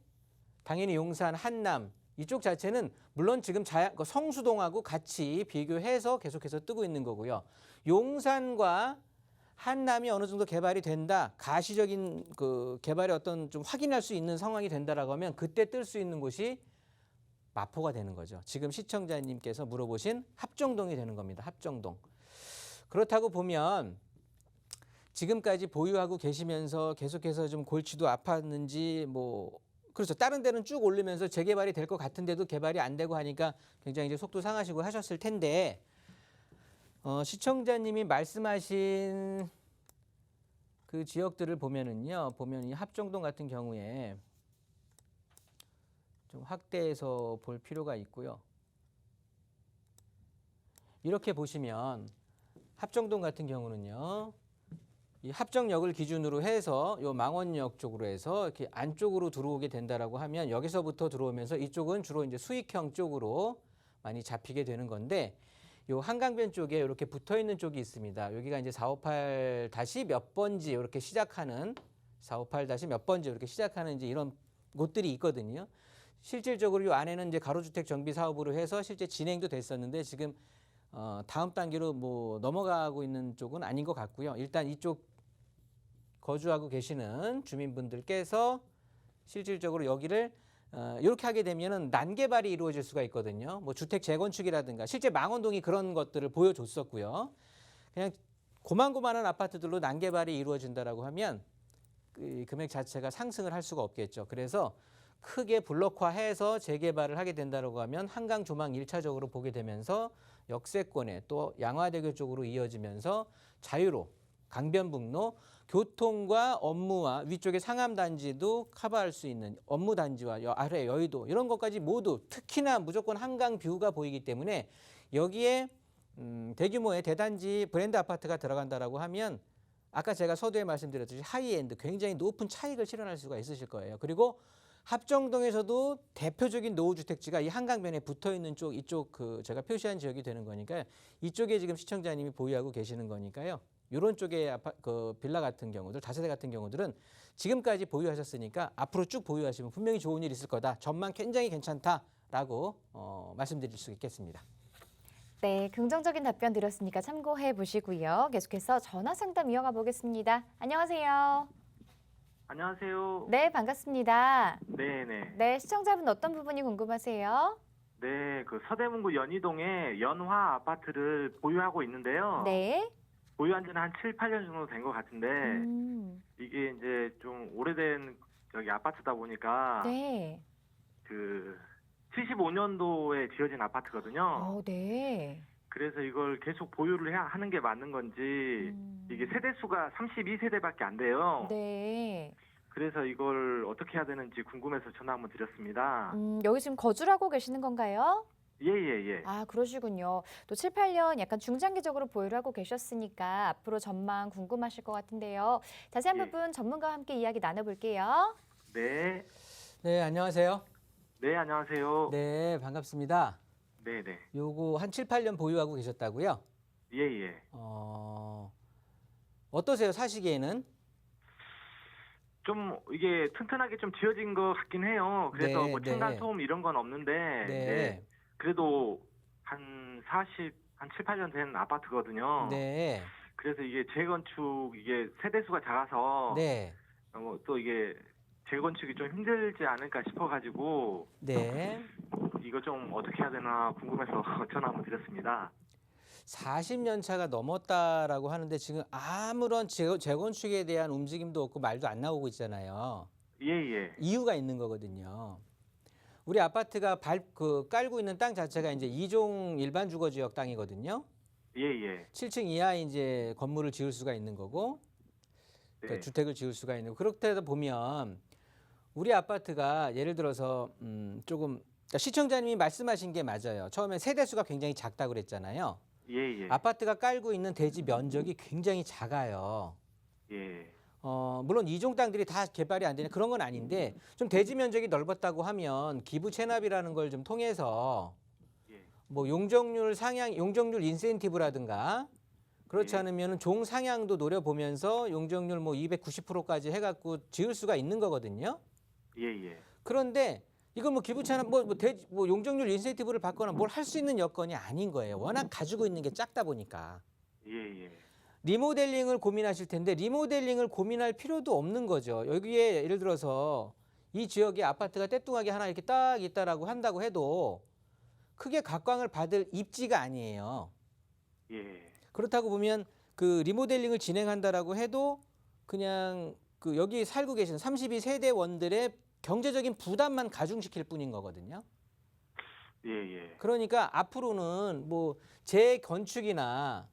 당연히 용산, 한남 이쪽 자체는 물론 지금 성수동하고 같이 비교해서 계속해서 뜨고 있는 거고요. 용산과 한남이 어느 정도 개발이 된다, 가시적인 그 개발의 어떤 좀 확인할 수 있는 상황이 된다라고 하면 그때 뜰 수 있는 곳이 마포가 되는 거죠. 지금 시청자님께서 물어보신 합정동이 되는 겁니다. 합정동. 그렇다고 보면 지금까지 보유하고 계시면서 계속해서 좀 골치도 아팠는지 뭐 그렇죠. 다른 데는 쭉 오르면서 재개발이 될 것 같은데도 개발이 안 되고 하니까 굉장히 이제 속도 상하시고 하셨을 텐데 시청자님이 말씀하신 그 지역들을 보면은요, 보면 이 합정동 같은 경우에 좀 확대해서 볼 필요가 있고요. 이렇게 보시면 합정동 같은 경우는요, 이 합정역을 기준으로 해서 요 망원역 쪽으로 해서 이렇게 안쪽으로 들어오게 된다라고 하면 여기서부터 들어오면서 이쪽은 주로 이제 수익형 쪽으로 많이 잡히게 되는 건데. 요 한강변 쪽에 이렇게 붙어 있는 쪽이 있습니다. 여기가 이제 458 다시 몇 번지 이렇게 시작하는 458 다시 몇 번지 이렇게 시작하는 이제 이런 곳들이 있거든요. 실질적으로 이 안에는 이제 가로주택 정비 사업으로 해서 실제 진행도 됐었는데 지금 다음 단계로 뭐 넘어가고 있는 쪽은 아닌 것 같고요. 일단 이쪽 거주하고 계시는 주민분들께서 실질적으로 여기를 이렇게 하게 되면은 난개발이 이루어질 수가 있거든요. 뭐 주택 재건축이라든가 실제 망원동이 그런 것들을 보여줬었고요. 그냥 고만고만한 아파트들로 난개발이 이루어진다라고 하면 그 금액 자체가 상승을 할 수가 없겠죠. 그래서 크게 블록화해서 재개발을 하게 된다라고 하면 한강 조망 1차적으로 보게 되면서 역세권에 또 양화대교 쪽으로 이어지면서 자유로 강변북로 교통과 업무와 위쪽에 상암단지도 커버할 수 있는 업무단지와 아래 여의도 이런 것까지 모두 특히나 무조건 한강 뷰가 보이기 때문에 여기에 대규모의 대단지 브랜드 아파트가 들어간다라고 하면 아까 제가 서두에 말씀드렸듯이 하이엔드 굉장히 높은 차익을 실현할 수가 있으실 거예요. 그리고 합정동에서도 대표적인 노후주택지가 이 한강변에 붙어있는 쪽 이쪽 그 제가 표시한 지역이 되는 거니까 이쪽에 지금 시청자님이 보유하고 계시는 거니까요. 이런 쪽의 그 빌라 같은 경우들, 다세대 같은 경우들은 지금까지 보유하셨으니까 앞으로 쭉 보유하시면 분명히 좋은 일 있을 거다. 전망 굉장히 괜찮다라고 말씀드릴 수 있겠습니다. 네, 긍정적인 답변 드렸으니까 참고해 보시고요. 계속해서 전화 상담 이어가 보겠습니다. 안녕하세요. 안녕하세요. 네, 반갑습니다. 네네. 네, 시청자분 어떤 부분이 궁금하세요? 네, 그 서대문구 연희동에 연화 아파트를 보유하고 있는데요. 네. 보유한 지는 한 7, 8년 정도 된 것 같은데, 이게 이제 좀 오래된 저기 아파트다 보니까, 네. 그 75년도에 지어진 아파트거든요. 네. 그래서 이걸 계속 보유를 하는 게 맞는 건지, 이게 세대수가 32세대밖에 안 돼요. 네. 그래서 이걸 어떻게 해야 되는지 궁금해서 전화 한번 드렸습니다. 여기 지금 거주를 하고 계시는 건가요? 예. 아, 그러시군요. 또 7, 8년 약간 중장기적으로 보유를 하고 계셨으니까 앞으로 전망 궁금하실 것 같은데요. 자세한 예. 부분 전문가와 함께 이야기 나눠볼게요. 네. 네, 안녕하세요. 네, 안녕하세요. 네, 반갑습니다. 네네. 요거 한 7, 8년 보유하고 계셨다고요? 예. 어떠세요? 사시기에는? 좀 이게 튼튼하게 좀 지어진 것 같긴 해요. 그래서 네, 뭐 네. 층간 소음 이런 건 없는데 네. 그래도 한 7, 8년 된 아파트거든요. 네. 그래서 이게 재건축 이게 세대수가 작아서 네. 또 이게 재건축이 좀 힘들지 않을까 싶어가지고 네. 이거 좀 어떻게 해야 되나 궁금해서 전화 한번 드렸습니다. 40년 차가 넘었다라고 하는데 지금 아무런 재건축에 대한 움직임도 없고 말도 안 나오고 있잖아요. 예. 이유가 있는 거거든요. 우리 아파트가 깔고 있는 땅 자체가 이제 2종 일반 주거 지역 땅이거든요. 예. 7층 이하에 이제 건물을 지을 수가 있는 거고, 그러니까 네. 주택을 지을 수가 있는 거. 그렇다 보면 우리 아파트가 예를 들어서 조금 그러니까 시청자님이 말씀하신 게 맞아요. 처음에 세대수가 굉장히 작다고 그랬잖아요. 예. 아파트가 깔고 있는 대지 면적이 굉장히 작아요. 예. 물론 이종 땅들이 다 개발이 안 되는 그런 건 아닌데 좀 대지 면적이 넓었다고 하면 기부 체납이라는 걸 좀 통해서 예. 뭐 용적률 인센티브라든가 그렇지 예. 않으면 종 상향도 노려보면서 용적률 뭐 290%까지 해갖고 지을 수가 있는 거거든요. 예. 그런데 이건 뭐 기부 체납 뭐 용적률 인센티브를 받거나 뭘 할 수 있는 여건이 아닌 거예요. 워낙 가지고 있는 게 작다 보니까. 예. 리모델링을 고민하실 텐데 리모델링을 고민할 필요도 없는 거죠. 여기에 예를 들어서 이 지역에 아파트가 떼뚱하게 하나 이렇게 딱 있다라고 한다고 해도 크게 각광을 받을 입지가 아니에요. 예. 그렇다고 보면 그 리모델링을 진행한다라고 해도 그냥 그 여기 살고 계신 32세대원들의 경제적인 부담만 가중시킬 뿐인 거거든요. 예. 그러니까 앞으로는 뭐 재건축이나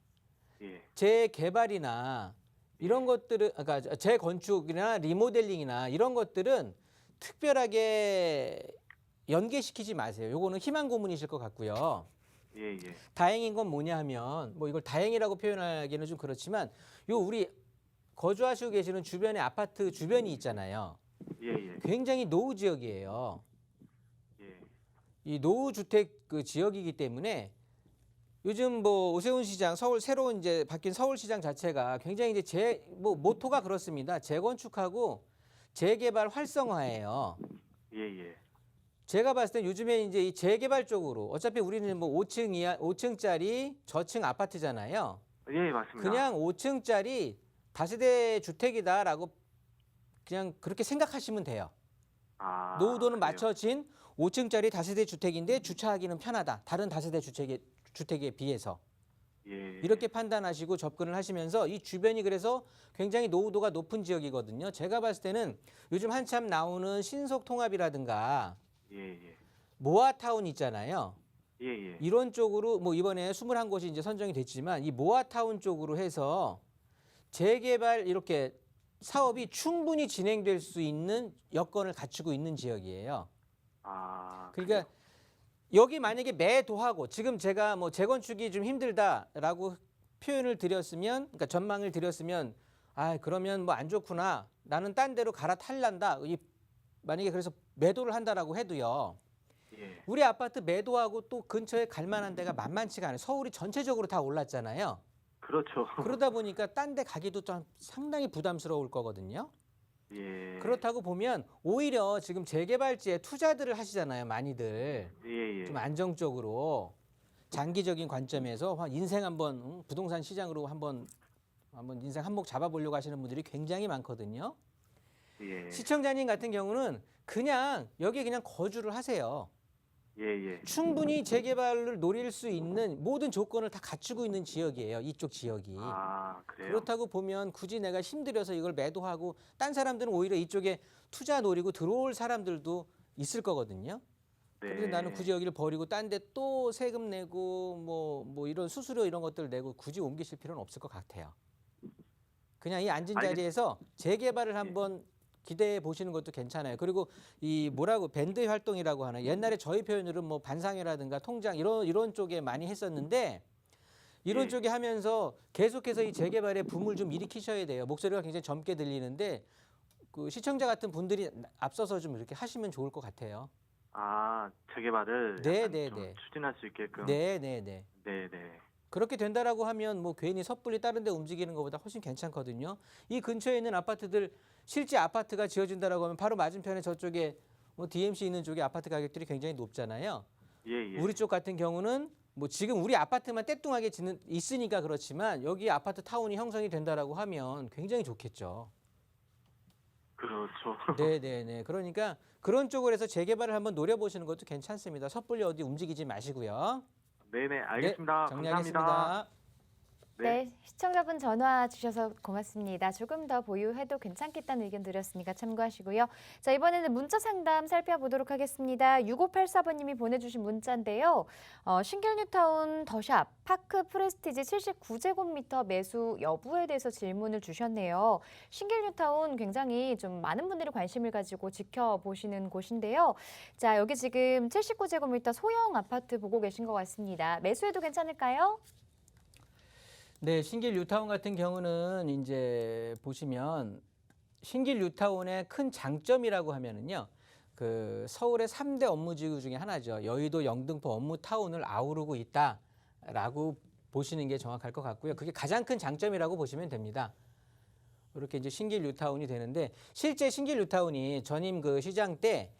재개발이나 이런 것들은 그러니까 재건축이나 리모델링이나 이런 것들은 특별하게 연계시키지 마세요. 요거는 희망 고문이실 것 같고요. 예. 다행인 건 뭐냐 하면 뭐 이걸 다행이라고 표현하기는 좀 그렇지만 요 우리 거주하시고 계시는 주변에 아파트 주변이 있잖아요. 예. 굉장히 노후 지역이에요. 예. 이 노후 주택 그 지역이기 때문에 요즘 뭐 오세훈 시장 새로 이제 바뀐 서울시장 자체가 굉장히 이제 모토가 그렇습니다. 재건축하고 재개발 활성화예요. 예. 제가 봤을 때 요즘에 이제 이 재개발 쪽으로 어차피 우리는 뭐 5층짜리 저층 아파트잖아요. 예, 맞습니다. 그냥 5층짜리 다세대 주택이다라고 그냥 그렇게 생각하시면 돼요. 아, 노후도는 그래요? 맞춰진 5층짜리 다세대 주택인데 주차하기는 편하다. 다른 다세대 주택에 비해서. 예. 이렇게 판단하시고 접근을 하시면서 이 주변이 그래서 굉장히 노후도가 높은 지역이거든요. 제가 봤을 때는 요즘 한참 나오는 신속통합이라든가 예. 모아타운 있잖아요. 예. 이런 쪽으로 뭐 이번에 21곳이 이제 선정이 됐지만 이 모아타운 쪽으로 해서 재개발 이렇게 사업이 충분히 진행될 수 있는 여건을 갖추고 있는 지역이에요. 아, 그러니까 그래요? 여기 만약에 매도하고 지금 제가 뭐 재건축이 좀 힘들다라고 표현을 드렸으면 그러니까 전망을 드렸으면 그러면 뭐 안 좋구나. 나는 딴 데로 갈아탈란다. 만약에 그래서 매도를 한다라고 해도요. 예. 우리 아파트 매도하고 또 근처에 갈 만한 데가 만만치가 않아요. 서울이 전체적으로 다 올랐잖아요. 그렇죠. 그러다 보니까 딴 데 가기도 좀 상당히 부담스러울 거거든요. 예. 그렇다고 보면 오히려 지금 재개발지에 투자들을 하시잖아요. 많이들. 예. 좀 안정적으로 장기적인 관점에서 인생 한번 부동산 시장으로 한번 인생 한몫 잡아보려고 하시는 분들이 굉장히 많거든요. 예. 시청자님 같은 경우는 그냥 여기에 그냥 거주를 하세요. 예. 충분히 재개발을 노릴 수 있는 모든 조건을 다 갖추고 있는 지역이에요. 이쪽 지역이. 아, 그래요? 그렇다고 보면 굳이 내가 힘들어서 이걸 매도하고 딴 사람들은 오히려 이쪽에 투자 노리고 들어올 사람들도 있을 거거든요. 네. 그런데 나는 굳이 여기를 버리고 딴 데 또 세금 내고 뭐 이런 수수료 이런 것들 내고 굳이 옮기실 필요는 없을 것 같아요. 그냥 이 앉은 자리에서 재개발을 한번 기대해 보시는 것도 괜찮아요. 그리고 이 밴드 활동이라고 하는 옛날에 저희 표현으로는 뭐 반상회라든가 통장 이런 쪽에 많이 했었는데 이런 쪽에 하면서 계속해서 이 재개발의 붐을 좀 일으키셔야 돼요. 목소리가 굉장히 젊게 들리는데 그 시청자 같은 분들이 앞서서 좀 이렇게 하시면 좋을 것 같아요. 아, 재개발을 네. 좀 추진할 수 있게끔. 네. 네. 그렇게 된다라고 하면 뭐 괜히 섣불리 다른 데 움직이는 것보다 훨씬 괜찮거든요. 이 근처에 있는 아파트들 실제 아파트가 지어진다라고 하면 바로 맞은편에 저쪽에 뭐 DMC 있는 쪽에 아파트 가격들이 굉장히 높잖아요. 예. 우리 쪽 같은 경우는 뭐 지금 우리 아파트만 떼뚱하게 있으니까 그렇지만 여기 아파트 타운이 형성이 된다라고 하면 굉장히 좋겠죠. 그렇죠. 네네네. 그러니까 그런 쪽으로 해서 재개발을 한번 노려보시는 것도 괜찮습니다. 섣불리 어디 움직이지 마시고요. 네네, 알겠습니다. 네, 정리하겠습니다. 감사합니다. 네, 시청자분 전화 주셔서 고맙습니다. 조금 더 보유해도 괜찮겠다는 의견 드렸으니까 참고하시고요. 자, 이번에는 문자 상담 살펴보도록 하겠습니다. 6584번님이 보내주신 문자인데요. 신길 뉴타운 더샵 파크 프레스티지 79제곱미터 매수 여부에 대해서 질문을 주셨네요. 신길 뉴타운 굉장히 좀 많은 분들이 관심을 가지고 지켜보시는 곳인데요. 자, 여기 지금 79제곱미터 소형 아파트 보고 계신 것 같습니다. 매수해도 괜찮을까요? 네, 신길 뉴타운 같은 경우는 이제 보시면 신길 뉴타운의 큰 장점이라고 하면은요. 그 서울의 3대 업무지구 중에 하나죠. 여의도 영등포 업무타운을 아우르고 있다라고 보시는 게 정확할 것 같고요. 그게 가장 큰 장점이라고 보시면 됩니다. 이렇게 이제 신길 뉴타운이 되는데 실제 신길 뉴타운이 전임 그 시장 때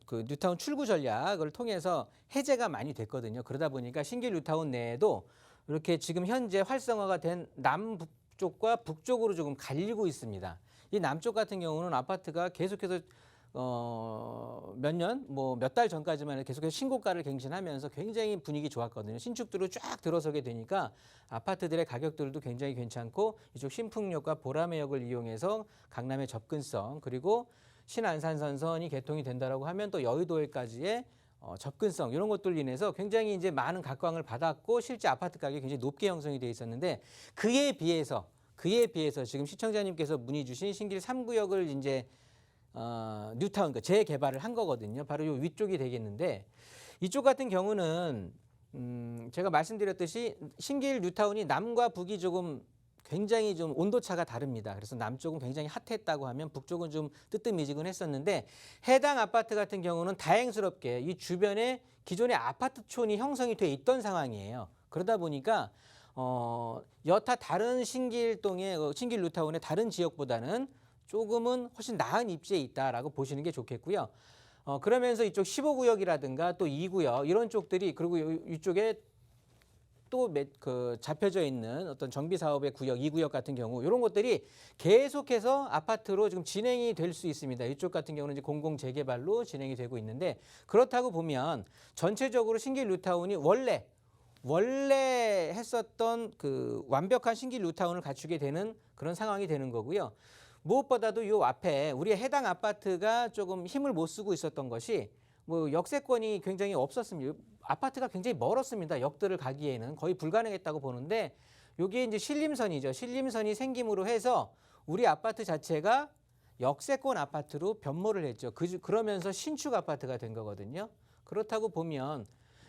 그 뉴타운 출구 전략을 통해서 해제가 많이 됐거든요. 그러다 보니까 신길 뉴타운 내에도 이렇게 지금 현재 활성화가 된 남쪽과 북쪽으로 조금 갈리고 있습니다. 이 남쪽 같은 경우는 아파트가 계속해서 몇 달 전까지만 계속해서 신고가를 갱신하면서 굉장히 분위기 좋았거든요. 신축도로 쫙 들어서게 되니까 아파트들의 가격들도 굉장히 괜찮고 이쪽 신풍역과 보라매역을 이용해서 강남의 접근성 그리고 신안산선선이 개통이 된다라고 하면 또 여의도에까지의 접근성 이런 것들로 인해서 굉장히 이제 많은 각광을 받았고 실제 아파트 가격이 굉장히 높게 형성이 돼 있었는데 그에 비해서 지금 시청자님께서 문의 주신 신길 3구역을 이제 뉴타운 재개발을 한 거거든요. 바로 이 위쪽이 되겠는데 이쪽 같은 경우는 제가 말씀드렸듯이 신길 뉴타운이 남과 북이 조금 굉장히 좀 온도차가 다릅니다. 그래서 남쪽은 굉장히 핫했다고 하면 북쪽은 좀 뜨뜻미지근했었는데 해당 아파트 같은 경우는 다행스럽게 이 주변에 기존의 아파트촌이 형성이 돼 있던 상황이에요. 그러다 보니까 여타 다른 신길 뉴타운의 다른 지역보다는 조금은 훨씬 나은 입지에 있다라고 보시는 게 좋겠고요. 그러면서 이쪽 15구역이라든가 또 2구역 이런 쪽들이 그리고 이쪽에 또 잡혀져 있는 어떤 정비 사업의 구역, 2구역 같은 경우 이런 것들이 계속해서 아파트로 지금 진행이 될 수 있습니다. 이쪽 같은 경우는 이제 공공 재개발로 진행이 되고 있는데 그렇다고 보면 전체적으로 신길 뉴타운이 원래 했었던 그 완벽한 신길 뉴타운을 갖추게 되는 그런 상황이 되는 거고요. 무엇보다도 이 앞에 우리의 해당 아파트가 조금 힘을 못 쓰고 있었던 것이 뭐 역세권이 굉장히 없었습니다. 아파트가 굉장히 멀었습니다. 역들을 가기에는 거의 불가능했다고 보는데 여기에 이제 신림선이죠. 신림선이 생김으로 해서 우리 아파트 자체가 역세권 아파트로 변모를 했죠. 그러면서 신축 아파트가 된 거거든요. 그렇다고 보면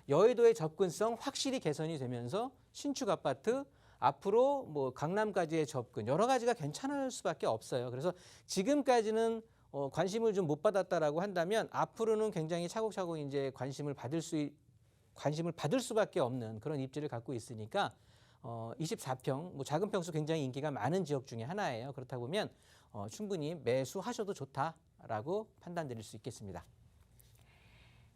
여의도의 접근성 확실히 개선이 되면서 신축 아파트 앞으로 뭐 강남까지의 접근 여러 가지가 괜찮을 수밖에 없어요. 그래서 지금까지는 관심을 좀 못 받았다라고 한다면 앞으로는 굉장히 차곡차곡 이제 관심을 받을 수밖에 없는 그런 입지를 갖고 있으니까 24평 뭐 작은 평수 굉장히 인기가 많은 지역 중에 하나예요. 그렇다 보면 충분히 매수하셔도 좋다라고 판단드릴 수 있겠습니다.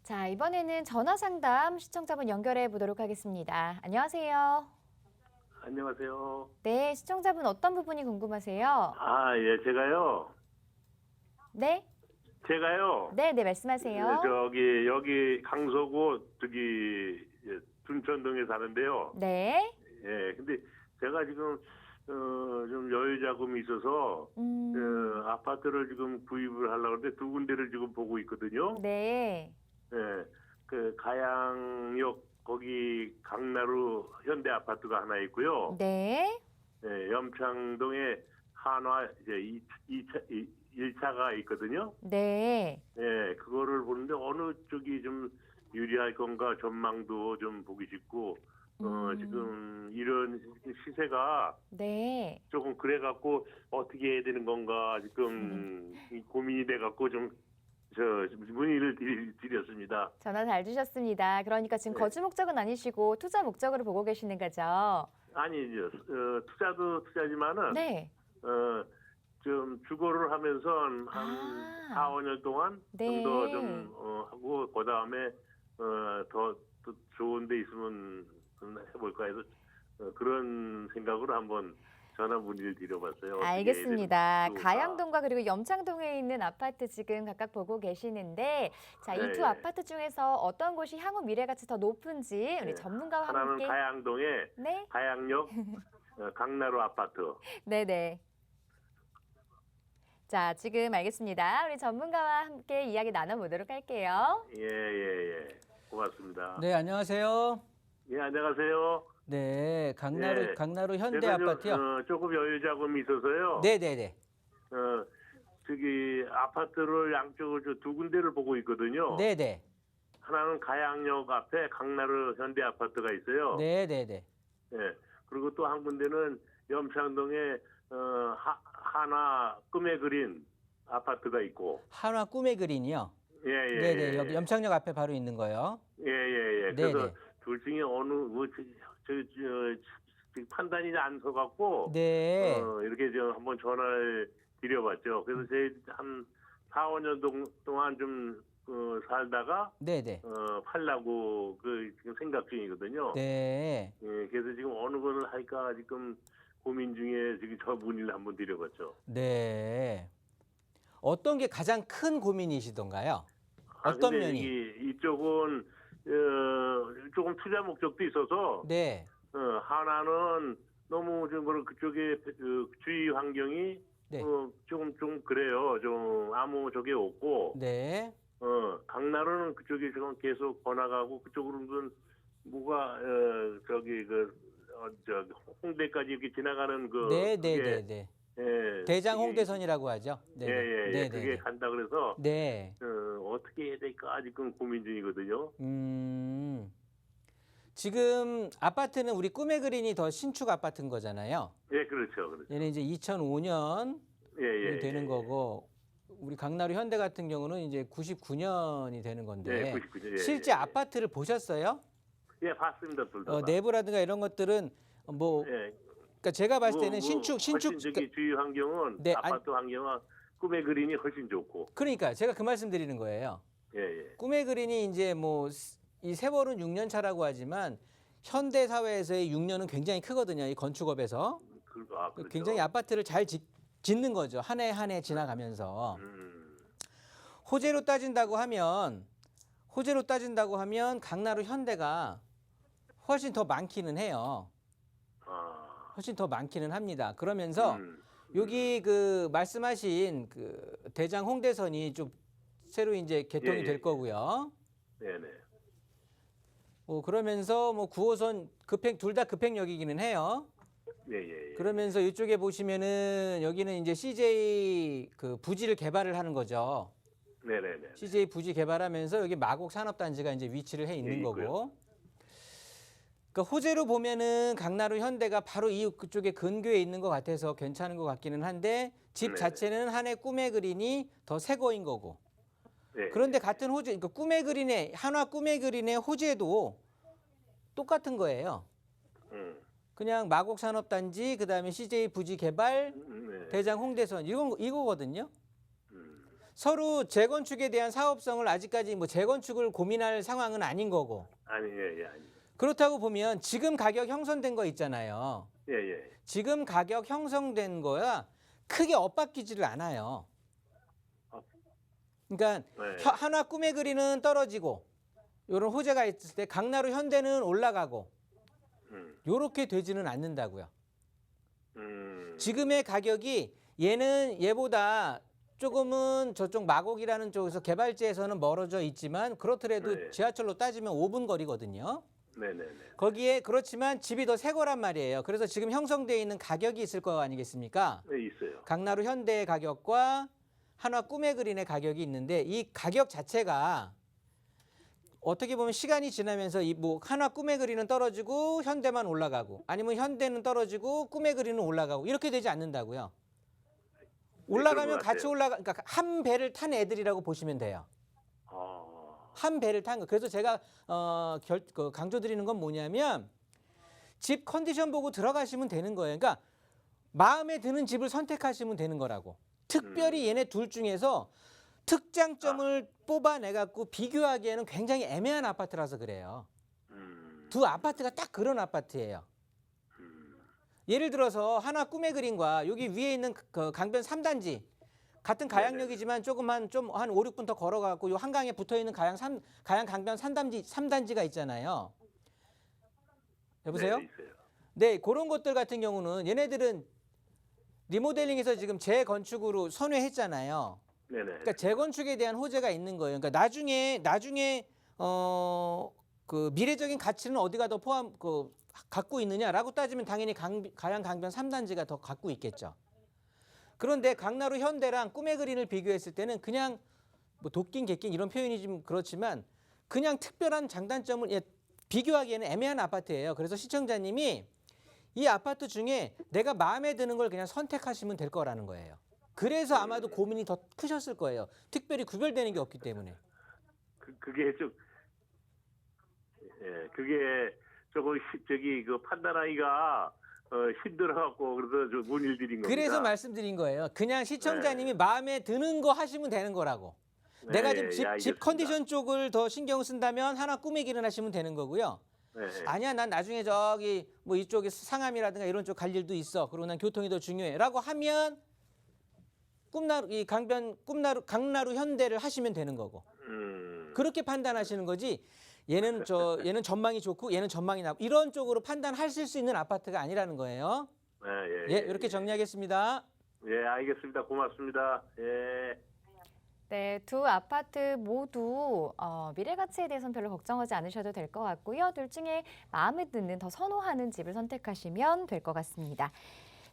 자, 이번에는 전화 상담 시청자분 연결해 보도록 하겠습니다. 안녕하세요. 안녕하세요. 네, 시청자분 어떤 부분이 궁금하세요? 예, 제가요. 네? 네, 말씀하세요. 여기 강서구 둔천동에 사는데요. 네. 예, 근데 제가 지금 좀 여유 자금이 있어서 아파트를 지금 구입을 하려고 하는데 두 군데를 지금 보고 있거든요. 네. 예, 그 가양역 거기 강나루 현대 아파트가 하나 있고요. 네. 예, 염창동에 한화 이제 1차가 있거든요. 네. 예, 그거를 보는데 어느 쪽이 좀 유리할 건가 전망도 좀 보기 싶고 지금 이런 시세가 네. 조금 그래갖고 어떻게 해야 되는 건가 지금 고민이 돼갖고 좀 문의를 드렸습니다. 전화 잘 주셨습니다. 그러니까 지금 네. 거주 목적은 아니시고 투자 목적으로 보고 계시는 거죠? 아니죠. 투자도 투자지만은 네. 좀 주거를 하면서 한 아. 4, 5년 동안 네. 좀 더 좀 하고 그다음에 더 좋은 데 있으면 해볼까 해서 그런 생각으로 한번 전화 문의를 드려봤어요. 어떻게 알겠습니다. 해야 될까? 가양동과 그리고 염창동에 있는 아파트 지금 각각 보고 계시는데 자, 이 네, 두 네. 아파트 중에서 어떤 곳이 향후 미래 가치 더 높은지 우리 네. 전문가와 하나는 함께 가양동에 네. 가양역 강나루 아파트. 네네. 자, 지금 알겠습니다. 우리 전문가와 함께 이야기 나눠보도록 할게요. 예. 고맙습니다. 네, 안녕하세요. 예, 안녕하세요. 네, 강나루 예. 강나루 현대 제가 아파트요. 조금 여유 자금이 있어서요. 네, 네, 네. 저기 아파트를 양쪽으로 두 군데를 보고 있거든요. 네, 네. 하나는 가양역 앞에 강나루 현대 아파트가 있어요. 네, 네, 네. 예. 그리고 또 한 군데는 염창동에 하나 꿈의 그린 아파트가 있고. 한화 꿈의 그린이요. 예. 네, 네. 여기 염창역 앞에 바로 있는 거요. 예. 네, 그래서 네. 둘 중에 어느 판단이 안 서갖고 네. 이렇게 좀 한번 전화를 드려봤죠. 그래서 제 한 4, 5년 동안 좀 살다가 네, 네. 팔라고 지금 생각 중이거든요. 네. 예, 그래서 지금 어느 거를 할까 지금 고민 중에 지금 저 문의를 한번 드려봤죠. 네. 어떤 게 가장 큰 고민이시던가요? 어떤 근데 면이? 이쪽은 조금 투자 목적도 있어서 네. 하나는 너무 좀 그쪽에 주위 환경이 네. 좀 그래요. 좀 아무 저게 없고 네. 강나루는 그쪽이 지금 계속 번화가고 그쪽으로는 뭐가 저기 홍대까지 이렇게 지나가는 네, 네, 그게, 네, 네. 예, 대장 그게 홍대선이라고 하죠. 네. 예. 네, 그게 네. 간다 그래서 네. 어떻게 해야 될까 지금 고민 중이거든요. 지금 아파트는 우리 꿈의 그린이 더 신축 아파트인 거잖아요. 예, 그렇죠. 얘는 이제 2005년 예. 되는 거고 우리 강나루 현대 같은 경우는 이제 99년이 되는 건데 99년. 실제 아파트를 보셨어요? 예, 봤습니다. 둘 다. 내부라든가 이런 것들은 뭐 예. 그러니까 제가 봤을 때는 신축 훨씬 저기 주위 환경은 네, 아파트 환경은 꿈의 그린이 훨씬 좋고. 그러니까 제가 그 말씀 드리는 거예요. 예. 꿈의 그린이 이제 뭐 이 세월은 6년 차라고 하지만 현대 사회에서의 6년은 굉장히 크거든요. 이 건축업에서 그렇죠. 굉장히 아파트를 잘 짓는 거죠. 한 해 한 해 지나가면서 호재로 따진다고 하면 강나루 현대가 훨씬 더 많기는 해요. 훨씬 더 많기는 합니다. 그러면서 여기 그 말씀하신 그 대장 홍대선이 좀 새로 이제 개통이 될 거고요. 네네. 그러면서 뭐 9호선 둘 다 급행역이기는 해요. 예. 그러면서 이쪽에 보시면은 여기는 이제 CJ 그 부지를 개발을 하는 거죠. 네네네. CJ 부지 개발하면서 여기 마곡 산업단지가 이제 위치를 해 있는 거고. 그러니까 호재로 보면은 강나루 현대가 바로 그쪽에 근교에 있는 것 같아서 괜찮은 것 같기는 한데 집 자체는 한해 꿈의 그린이 더 새 거인 거고. 네. 그런데 같은 호재, 그러니까 한화 꿈의 그린의 호재도 똑같은 거예요. 그냥 마곡 산업단지, 그다음에 CJ 부지 개발, 대장 홍대선 이거거든요. 서로 재건축에 대한 사업성을 아직까지 뭐 재건축을 고민할 상황은 아닌 거고. 아니. 그렇다고 보면 지금 가격 형성된 거 있잖아요. 예. 지금 가격 형성된 거야 크게 엇바뀌지를 않아요. 그러니까 한화 꿈의 그린은 떨어지고 이런 호재가 있을 때 강나루 현대는 올라가고 요렇게 되지는 않는다고요. 지금의 가격이 얘보다 조금은 저쪽 마곡이라는 쪽에서 개발지에서는 멀어져 있지만 그렇더라도 지하철로 따지면 5분 거리거든요. 네네네. 거기에 그렇지만 집이 더 새 거란 말이에요. 그래서 지금 형성되어 있는 가격이 있을 거 아니겠습니까? 네, 있어요. 강나루 현대의 가격과 한화 꿈의 그린의 가격이 있는데 이 가격 자체가 어떻게 보면 시간이 지나면서 뭐 한화 꿈의 그린은 떨어지고 현대만 올라가고 아니면 현대는 떨어지고 꿈의 그린은 올라가고 이렇게 되지 않는다고요. 올라가면 것 같이 같아요. 그러니까 한 배를 탄 애들이라고 보시면 돼요. 한 배를 탄 거. 그래서 제가 강조드리는 건 뭐냐면 집 컨디션 보고 들어가시면 되는 거예요. 그러니까 마음에 드는 집을 선택하시면 되는 거라고. 특별히 얘네 둘 중에서 특장점을 뽑아내갖고 비교하기에는 굉장히 애매한 아파트라서 그래요. 두 아파트가 딱 그런 아파트예요. 예를 들어서 하나 꿈의 그림과 여기 위에 있는 그 강변 3단지 같은 가양역이지만 조금만 좀 한 5, 6분 더 걸어가고 요 한강에 붙어있는 가양 강변 3단지가 있잖아요. 여보세요? 네, 있어요. 네, 그런 것들 같은 경우는 얘네들은 리모델링해서 지금 재건축으로 선회했잖아요. 네네. 그러니까 재건축에 대한 호재가 있는 거예요. 그러니까 나중에 그 미래적인 가치는 어디가 더 갖고 있느냐라고 따지면 당연히 가양 강변 3단지가 더 갖고 있겠죠. 그런데 강나루 현대랑 꿈의 그린을 비교했을 때는 그냥 뭐 도끼 개낀 이런 표현이 좀 그렇지만 그냥 특별한 장단점을 비교하기에는 애매한 아파트예요. 그래서 시청자님이 이 아파트 중에 내가 마음에 드는 걸 그냥 선택하시면 될 거라는 거예요. 그래서 아마도 고민이 더 크셨을 거예요. 특별히 구별되는 게 없기 때문에. 그게 그게 조금 그 판단하기가 힘들어갖고 그래서 저 문의를 드린 겁니다. 그래서 말씀드린 거예요. 그냥 시청자님이 마음에 드는 거 하시면 되는 거라고. 네, 내가 좀 집 알겠습니다. 컨디션 쪽을 더 신경 쓴다면 하나 꿈의 길을 하시면 되는 거고요. 네. 아니야, 난 나중에 저기 뭐 이쪽에 상암이라든가 이런 쪽 갈 일도 있어. 그리고 난 교통이 더 중요해라고 하면 강나루 현대를 하시면 되는 거고. 그렇게 판단하시는 거지. 얘는 전망이 좋고 얘는 전망이 나고 이런 쪽으로 판단하실 수 있는 아파트가 아니라는 거예요. 예, 이렇게 정리하겠습니다. 예, 알겠습니다. 고맙습니다. 예. 네, 두 아파트 모두 미래 가치에 대해서는 별로 걱정하지 않으셔도 될 것 같고요. 둘 중에 마음에 드는 더 선호하는 집을 선택하시면 될 것 같습니다.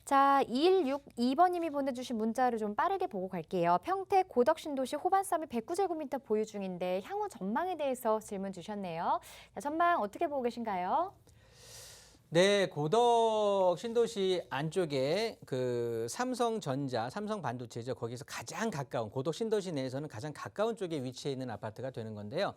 자, 2162번님이 보내주신 문자를 좀 빠르게 보고 갈게요. 평택 고덕신도시 호반섬이 109제곱미터 보유 중인데 향후 전망에 대해서 질문 주셨네요. 자, 전망 어떻게 보고 계신가요? 네, 고덕 신도시 안쪽에 그 삼성전자, 삼성반도체죠. 거기서 가장 가까운 고덕 신도시 내에서는 가장 가까운 쪽에 위치해 있는 아파트가 되는 건데요.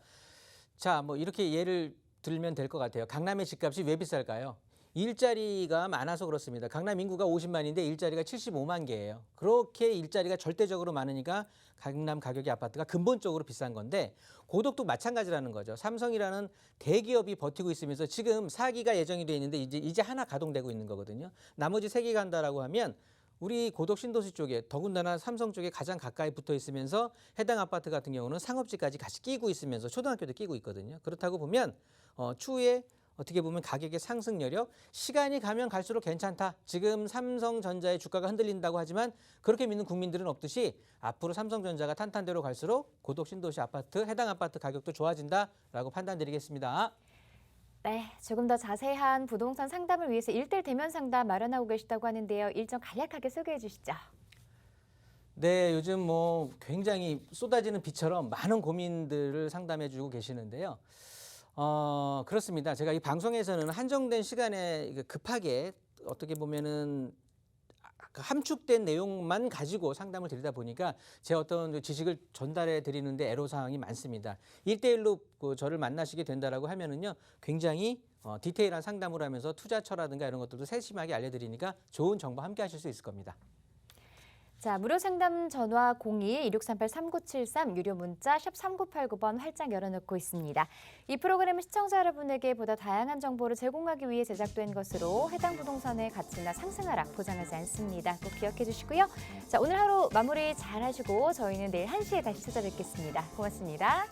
자, 뭐 이렇게 예를 들면 될 것 같아요. 강남의 집값이 왜 비쌀까요? 일자리가 많아서 그렇습니다. 강남 인구가 50만인데 일자리가 75만 개예요. 그렇게 일자리가 절대적으로 많으니까 강남 가격의 아파트가 근본적으로 비싼 건데 고덕도 마찬가지라는 거죠. 삼성이라는 대기업이 버티고 있으면서 지금 4기가 예정이 돼 있는데 이제 하나 가동되고 있는 거거든요. 나머지 3기 간다라고 하면 우리 고덕 신도시 쪽에 더군다나 삼성 쪽에 가장 가까이 붙어 있으면서 해당 아파트 같은 경우는 상업지까지 같이 끼고 있으면서 초등학교도 끼고 있거든요. 그렇다고 보면 추후에 어떻게 보면 가격의 상승 여력, 시간이 가면 갈수록 괜찮다. 지금 삼성전자의 주가가 흔들린다고 하지만 그렇게 믿는 국민들은 없듯이 앞으로 삼성전자가 탄탄대로 갈수록 고덕 신도시 아파트, 해당 아파트 가격도 좋아진다라고 판단드리겠습니다. 네, 조금 더 자세한 부동산 상담을 위해서 1:1 대면 상담 마련하고 계시다고 하는데요. 일정 간략하게 소개해 주시죠. 네, 요즘 뭐 굉장히 쏟아지는 비처럼 많은 고민들을 상담해 주고 계시는데요. 그렇습니다. 제가 이 방송에서는 한정된 시간에 급하게 어떻게 보면은 함축된 내용만 가지고 상담을 드리다 보니까 제 어떤 지식을 전달해 드리는데 애로사항이 많습니다. 1:1로 저를 만나시게 된다라고 하면은요, 굉장히 디테일한 상담을 하면서 투자처라든가 이런 것들도 세심하게 알려드리니까 좋은 정보 함께 하실 수 있을 겁니다. 자, 무료 상담 전화 02-2638-3973, 유료 문자 샵 3989번 활짝 열어놓고 있습니다. 이 프로그램은 시청자 여러분에게 보다 다양한 정보를 제공하기 위해 제작된 것으로 해당 부동산의 가치나 상승 하락 보장하지 않습니다. 꼭 기억해 주시고요. 자, 오늘 하루 마무리 잘 하시고 저희는 내일 1시에 다시 찾아뵙겠습니다. 고맙습니다.